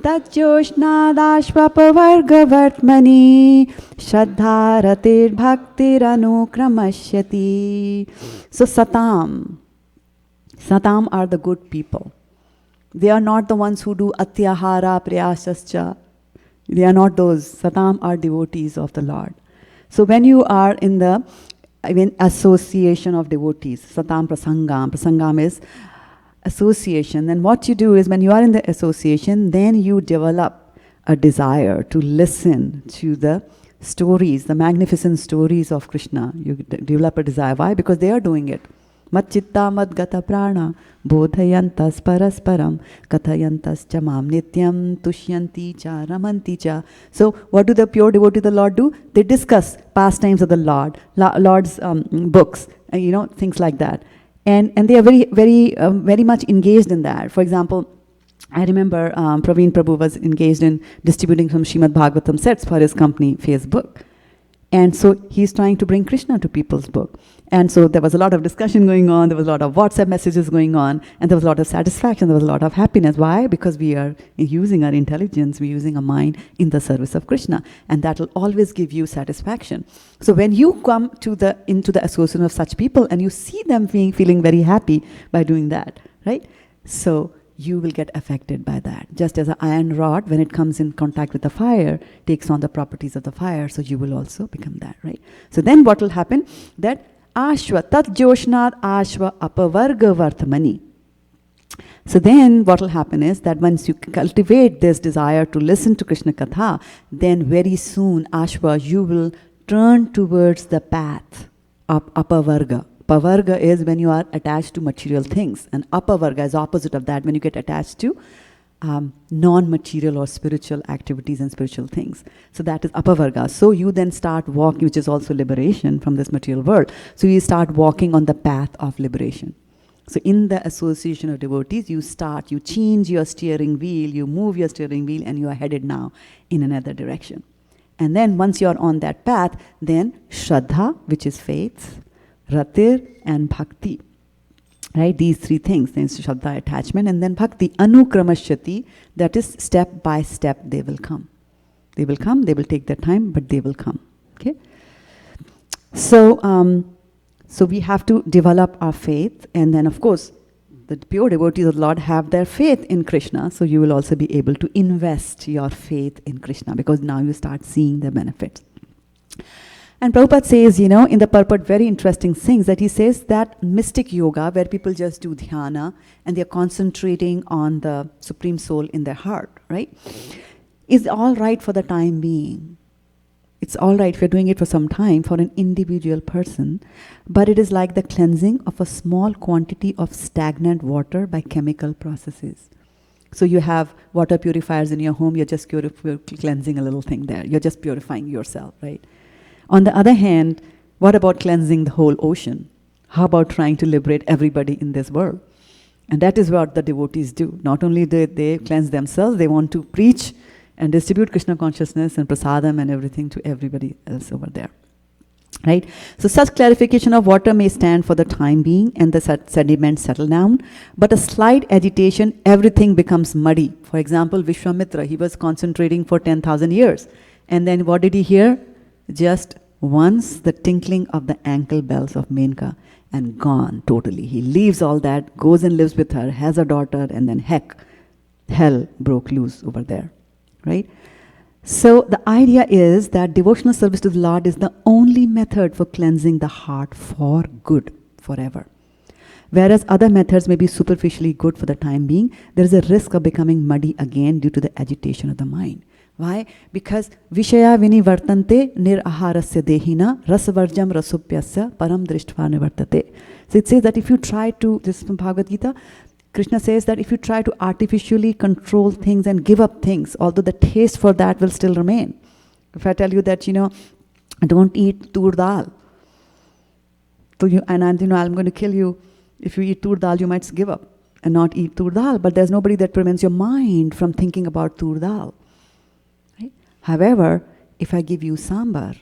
Tajjoshnadashvapavargavartmani Shraddha Bhaktir Anukramashyati. So Satam are the good people. They are not the ones who do Atyahara Priyasascha. They are not those. Satam are devotees of the Lord. So when you are in the association of devotees, Satam Prasangam is association, then what you do is when you are in the association, then you develop a desire to listen to the stories, the magnificent stories of Krishna. You develop a desire. Why? Because they are doing it. Mat chitta mad gata prana bodhayantas parasparam kathayantas chamam nityam tushyanti cha ramanti cha. So what do the pure devotee of the Lord do? They discuss pastimes of the Lord's books, things like that. And they are very much engaged in that. For example, I remember Praveen Prabhu was engaged in distributing some Srimad Bhagavatam sets for his company, Facebook. And so he's trying to bring Krishna to people's book. And so there was a lot of discussion going on, there was a lot of WhatsApp messages going on, and there was a lot of satisfaction, there was a lot of happiness. Why? Because we are using our intelligence, we're using our mind in the service of Krishna. And that will always give you satisfaction. So when you come into the association of such people and you see them feeling very happy by doing that, right? So you will get affected by that. Just as an iron rod, when it comes in contact with the fire, takes on the properties of the fire, so you will also become that, right? So then what will happen? That ashva, tat joshnad ashva apavarga vartamani. So then what will happen is that once you cultivate this desire to listen to Krishna Katha, then very soon, ashva, you will turn towards the path of apavarga. Pavarga is when you are attached to material things, and apavarga is opposite of that, when you get attached to non-material or spiritual activities and spiritual things. So that is apavarga. So you then start walking, which is also liberation from this material world. So you start walking on the path of liberation. So in the association of devotees, you change your steering wheel, you move your steering wheel, and you are headed now in another direction. And then once you are on that path, then Shraddha, which is faith, Ratir and Bhakti, right? These three things, then Shraddha, attachment, and then Bhakti, Anukramashyati, that is step by step they will come. They will come, they will take their time, but they will come, okay? So we have to develop our faith, and then of course, the pure devotees of the Lord have their faith in Krishna, so you will also be able to invest your faith in Krishna, because now you start seeing the benefits. And Prabhupada says, in the purport, very interesting things, that he says that mystic yoga, where people just do dhyana and they're concentrating on the Supreme Soul in their heart, right, is all right for the time being. It's all right if you're doing it for some time for an individual person, but it is like the cleansing of a small quantity of stagnant water by chemical processes. So you have water purifiers in your home, you're just cleansing a little thing there. You're just purifying yourself, right? On the other hand, what about cleansing the whole ocean? How about trying to liberate everybody in this world? And that is what the devotees do. Not only do they cleanse themselves, they want to preach and distribute Krishna consciousness and prasadam and everything to everybody else over there. Right? So such clarification of water may stand for the time being and the sediments settle down, but a slight agitation, everything becomes muddy. For example, Vishwamitra, he was concentrating for 10,000 years. And then what did he hear? Just once the tinkling of the ankle bells of Menka, and gone totally. He leaves all that, goes and lives with her, has a daughter, and then hell broke loose over there, right? So the idea is that devotional service to the Lord is the only method for cleansing the heart for good, forever. Whereas other methods may be superficially good for the time being, there is a risk of becoming muddy again due to the agitation of the mind. Why? Because Vishaya vinivartante niraharasya dehina rasvarjam rasupyasya param drishtva nivartate. So it says that if you try to, this is from Bhagavad-GITA, Krishna says that if you try to artificially control things and give up things, although the taste for that will still remain. If I tell you that, don't eat tur dal, so I'm going to kill you. If you eat tur dal, you might give up and not eat tur dal, but there's nobody that prevents your mind from thinking about tur dal. However, if I give you sambar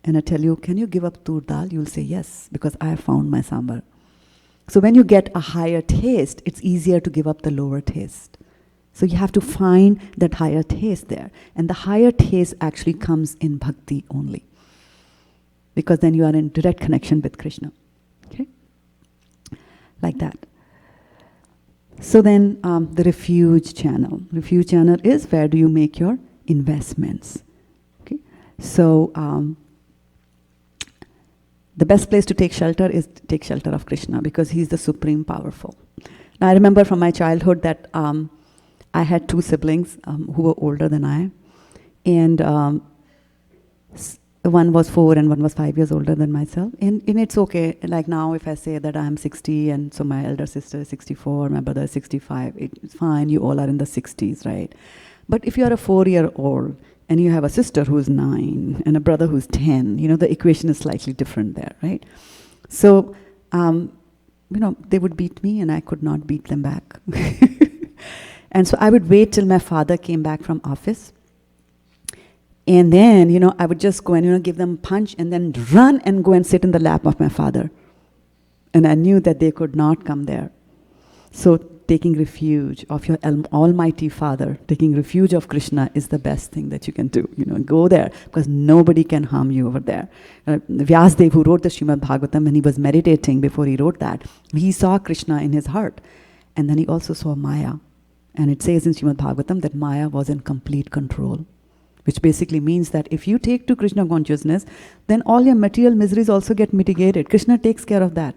and I tell you, can you give up tur dal? You'll say yes, because I have found my sambar. So when you get a higher taste, it's easier to give up the lower taste. So you have to find that higher taste there. And the higher taste actually comes in bhakti only, because then you are in direct connection with Krishna. Okay? Like that. So then the refuge channel. Refuge channel is where do you make your investments. Okay, so the best place to take shelter is to take shelter of Krishna, because he's the supreme powerful. Now I remember from my childhood that I had two siblings who were older than I, and one was 4 and one was 5 years older than myself. And it's okay, like now if I say that I'm 60 and so my elder sister is 64, my brother is 65, it's fine, you all are in the 60s, right? But if you are a 4-year-old and you have a sister who's 9 and a brother who's 10, the equation is slightly different there, right? So they would beat me and I could not beat them back. And so I would wait till my father came back from office. And then, I would just go and, give them a punch and then run and go and sit in the lap of my father. And I knew that they could not come there. So taking refuge of your Almighty Father, taking refuge of Krishna is the best thing that you can do. Go there because nobody can harm you over there. Vyasdev, who wrote the Srimad Bhagavatam, when he was meditating before he wrote that, he saw Krishna in his heart. And then he also saw Maya. And it says in Srimad Bhagavatam that Maya was in complete control, which basically means that if you take to Krishna consciousness, then all your material miseries also get mitigated. Krishna takes care of that.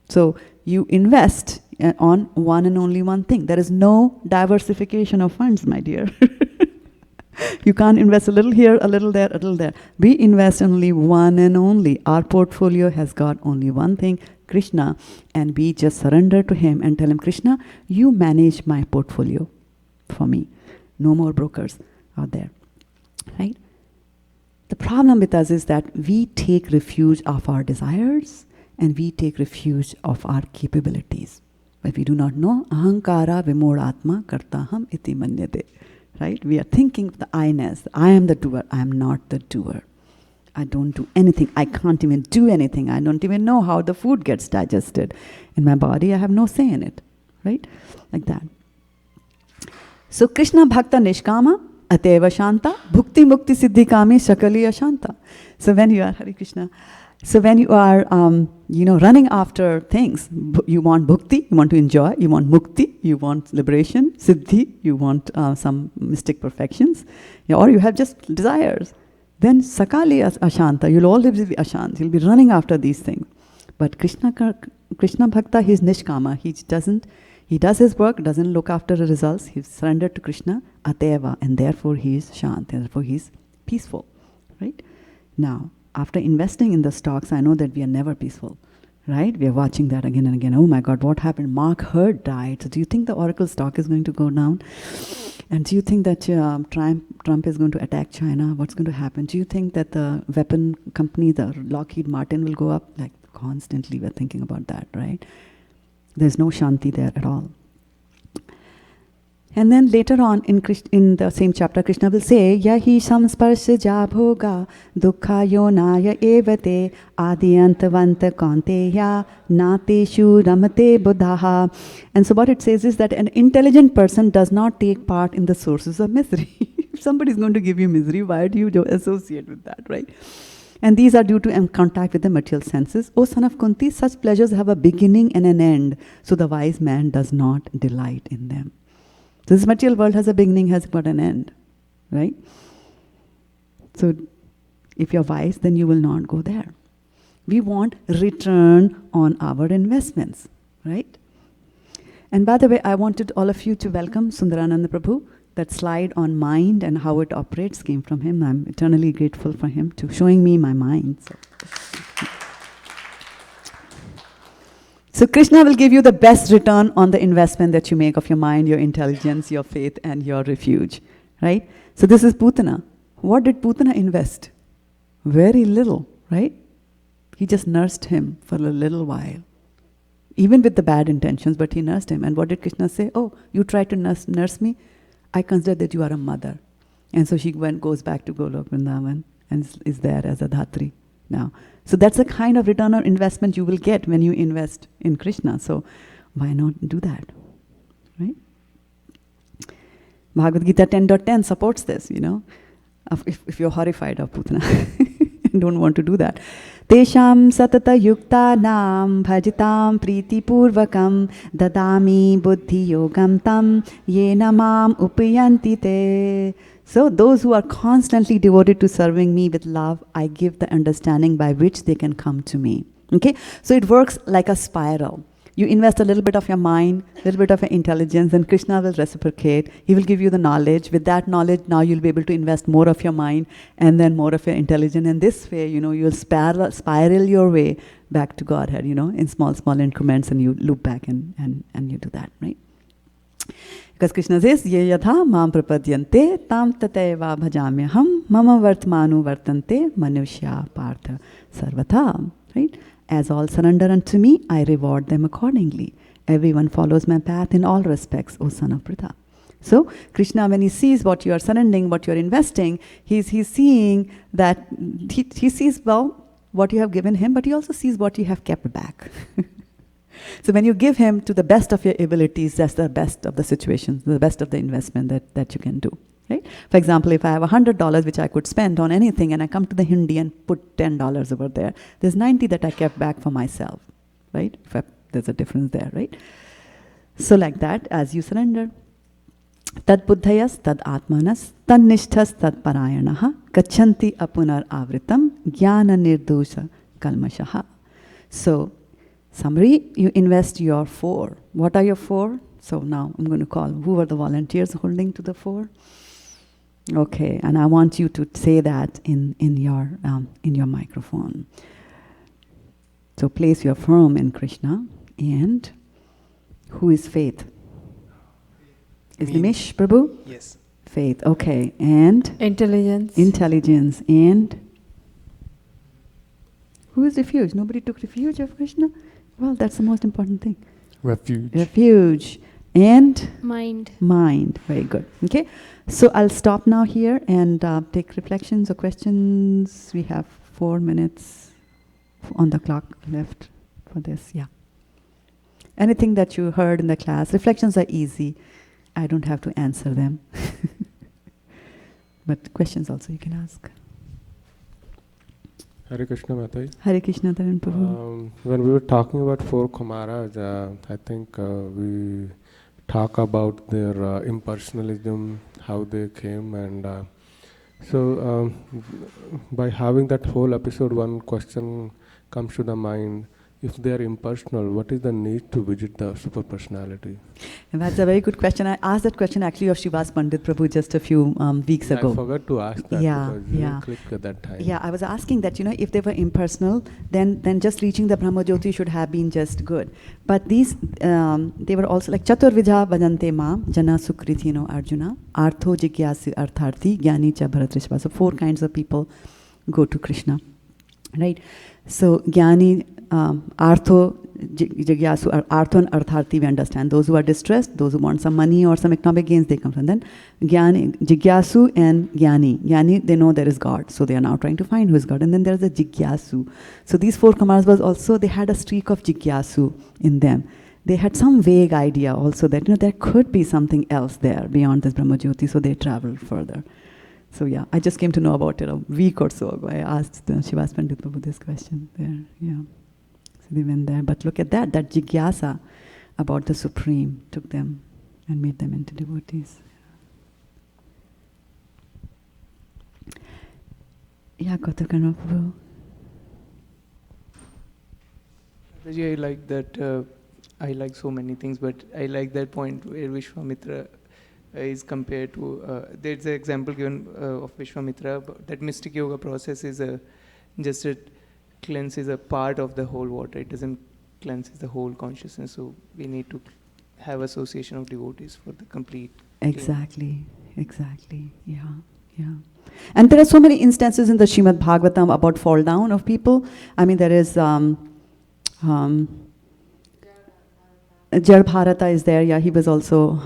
So you invest on one and only one thing. There is no diversification of funds, my dear. You can't invest a little here, a little there, a little there. We invest in only one and only. Our portfolio has got only one thing, Krishna, and we just surrender to him and tell him, Krishna, you manage my portfolio for me. No more brokers out there, right? The problem with us is that we take refuge of our desires and we take refuge of our capabilities. But we do not know, ahankara vimodatma kartaham iti manyate. Right? We are thinking of the I-ness. I am the doer. I am not the doer. I don't do anything. I can't even do anything. I don't even know how the food gets digested. In my body, I have no say in it. Right? Like that. So Krishna Bhakta Nishkama Ateva Shanta Bhukti Mukti Siddhi Kami Shakali Ashanta. So when you are, Hare Krishna, so when you are, running after things, you want bhukti, you want to enjoy, you want mukti, you want liberation, siddhi, you want some mystic perfections, or you have just desires. Then sakali ashanta, you'll always be ashant, you'll be running after these things. But Krishna Bhakta, he's nishkama, he does his work, doesn't look after the results, he's surrendered to Krishna, ateva, and therefore he is shant, therefore he's peaceful, right? Now, after investing in the stocks, I know that we are never peaceful, right? We are watching that again and again. Oh my God, what happened? Mark Hurd died. So do you think the Oracle stock is going to go down? And do you think that Trump is going to attack China? What's going to happen? Do you think that the weapon company, the Lockheed Martin, will go up? Like constantly we're thinking about that, right? There's no shanti there at all. And then later on in the same chapter, Krishna will say, Yahi samsparsha jabhoga dukkha yonaya evate adiyantavanta kanteya nateshu ramate buddhaha. And so what it says is that an intelligent person does not take part in the sources of misery. If somebody is going to give you misery, why do you associate with that, right? And these are due to contact with the material senses. O son of Kunti, such pleasures have a beginning and an end, so the wise man does not delight in them. This material world has a beginning, has got an end, right? So if you're wise, then you will not go there. We want return on our investments, right? And by the way, I wanted all of you to welcome Sundarananda Prabhu. That slide on mind and how it operates came from him. I'm eternally grateful for him to showing me my mind. So Krishna will give you the best return on the investment that you make of your mind, your intelligence, your faith, and your refuge, right? So this is Putana. What did Putana invest? Very little, right? He just nursed him for a little while. Even with the bad intentions, but he nursed him. And what did Krishna say? Oh, you try to nurse me? I consider that you are a mother. And so she goes back to Golok Vrindavan and is there as a Dhatri now. So that's the kind of return on investment you will get when you invest in Krishna. So why not do that, right? Bhagavad-GITA 10.10 supports this, if you're horrified of Putana and don't want to do that. Tesham satata yukta nam bhajitam priti purvakam dadami buddhi yogam tam yena mam upayanti te. So those who are constantly devoted to serving me with love, I give the understanding by which they can come to me. Okay? So it works like a spiral. You invest a little bit of your mind, a little bit of your intelligence, and Krishna will reciprocate. He will give you the knowledge. With that knowledge, now you'll be able to invest more of your mind and then more of your intelligence. And this way, you'll spiral your way back to Godhead, in small increments, and you loop back and you do that, right? Because Krishna says, Ye yatha mam prapadyante tam tateva bhajamyaham mama vartmanu vartante manushya partha sarvata. Right? As all surrender unto me, I reward them accordingly. Everyone follows my path in all respects, O son of Pritha. So Krishna, when he sees what you are surrendering, what you are investing, he's seeing that, he sees, well, what you have given him, but he also sees what you have kept back. So when you give him to the best of your abilities, that's the best of the situation, the best of the investment that you can do. Right? For example, if I have $100 which I could spend on anything and I come to the Hindi and put $10 over there, there's 90 that I kept back for myself. Right? There's a difference there, right? So like that, as you surrender, tad buddhayas, tad atmanas, tad nishthas, tad parayanaha, gachanti apunar avritam, jnana nirdosha kalmashaha. So, summary, you invest your 4. What are your 4? So now I'm going to call, who are the volunteers holding to the 4? Okay, and I want you to say that in your microphone. So place your firm in Krishna. And who is Faith? Is Nimish Prabhu? Yes. Faith, okay. And? Intelligence. Intelligence. And? Who is refuge? Nobody took refuge of Krishna? Well, that's the most important thing. Refuge. Refuge. And? Mind. Mind. Very good. Okay. So I'll stop now here and take reflections or questions. We have 4 minutes on the clock left for this. Yeah. Anything that you heard in the class. Reflections are easy. I don't have to answer them. But questions also you can ask. Hare Krishna Mataji. Hare Krishna Dharan Prabhu. When we were talking about 4 Kumaras, I think we talk about their impersonalism, how they came, and so by having that whole episode, one question comes to the mind. If they are impersonal, what is the need to visit the super personality? And that's a very good question. I asked that question actually of Shivas Pandit Prabhu just a few weeks ago. I forgot to ask that because you clicked at that time. Yeah, I was asking that, if they were impersonal, then just reaching the Brahmajyoti should have been just good. But these, they were also like Chaturvidha Bhajante Ma, Jana Sukriti Arjuna, Artho Jigyasi Artharthi, Gyani Cha Bharatrishva. So 4 kinds of people go to Krishna. Right? So Gyani, Artho, Jigyasu, Artho and Artharthi, we understand. Those who are distressed, those who want some money or some economic gains, they come from. Then Gyani, Jigyasu and Gyani. Gyani, they know there is God, so they are now trying to find who is God. And then there is a Jigyasu. So these 4 Kumaras was also, they had a streak of Jigyasu in them. They had some vague idea also that, there could be something else there beyond this Brahmajyoti, so they traveled further. So yeah, I just came to know about it a week or so ago. I asked Shivas Pandit Prabhu this question there, yeah. So they went there, but look at that jigyasa about the Supreme took them and made them into devotees. Yeah, Kotakarna Prabhu. I like that, I like so many things, but I like that point where Vishwamitra is compared to, there's an example given of Vishwamitra, that mystic yoga process is just a cleanses a part of the whole water. It doesn't cleanses the whole consciousness. So we need to have association of devotees for the complete. Exactly, yeah. And there are so many instances in the Srimad Bhagavatam about fall down of people. I mean, there is Jar Bharata is there, yeah, he was also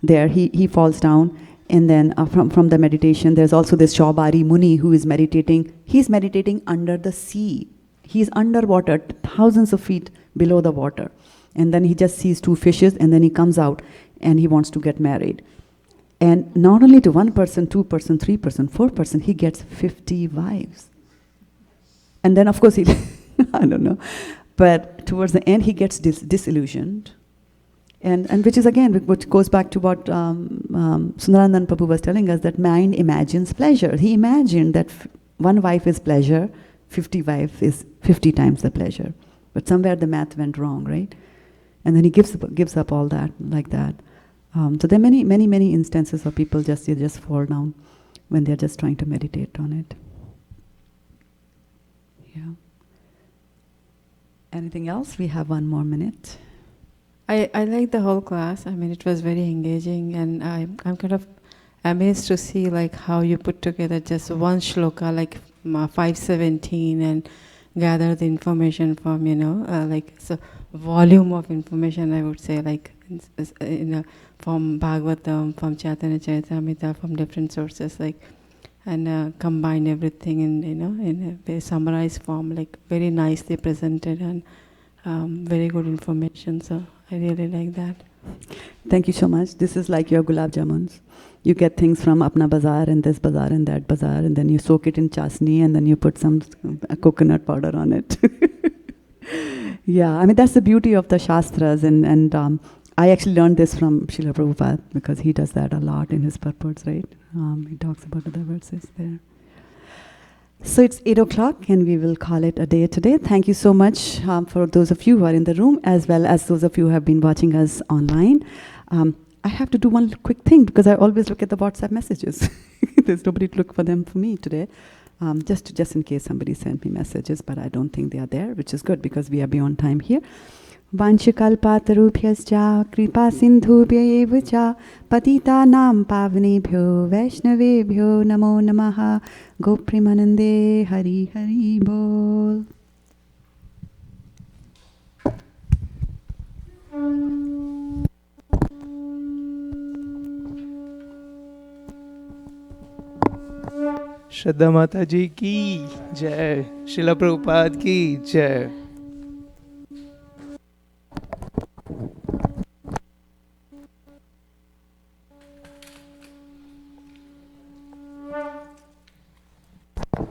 there, he falls down. And then from the meditation, there's also this Shaubari Muni who is meditating. He's meditating under the sea. He's underwater, thousands of feet below the water. And then he just sees 2 fishes, and then he comes out and he wants to get married. And not only to 1 person, 2 person, 3 person, 4 person, he gets 50 wives. And then of course he, I don't know, but towards the end he gets disillusioned. And which is again, which goes back to what Sundaranand Prabhu was telling us, that mind imagines pleasure. He imagined that 1 wife is pleasure, 50 wives is 50 times the pleasure. But somewhere the math went wrong, right? And then he gives up all that, like that. So there are many instances of people just fall down when they're just trying to meditate on it. Yeah. Anything else? We have 1 more minute. I like the whole class. I mean, it was very engaging, and I'm kind of amazed to see like how you put together just one shloka, like 517, and gather the information from, like so volume of information, I would say, like from Bhagavatam, from Chaitanya Charitamrita, from different sources, like, and combine everything in a summarized form, like very nicely presented and very good information. So I really like that. Thank you so much. This is like your gulab jamuns. You get things from Apna Bazaar and this bazaar and that bazaar, and then you soak it in chasni, and then you put some coconut powder on it. Yeah, I mean, that's the beauty of the Shastras, and I actually learned this from Srila Prabhupada, because he does that a lot in his purports, right? He talks about other verses there. So it's 8 o'clock, and we will call it a day today. Thank you so much for those of you who are in the room, as well as those of you who have been watching us online. I have to do one quick thing, because I always look at the WhatsApp messages. There's nobody to look for them for me today. Just in case somebody sent me messages, but I don't think they are there, which is good, because we are beyond time here. Vanchikalpatarubhyascha kripa sindhubhya eva cha patitanam pavnebhyo vaishnavebhyo namo namaha gopremanande hari hari bol. श्रद्धा माता जी की जय, श्रीला प्रभुपाद की जय.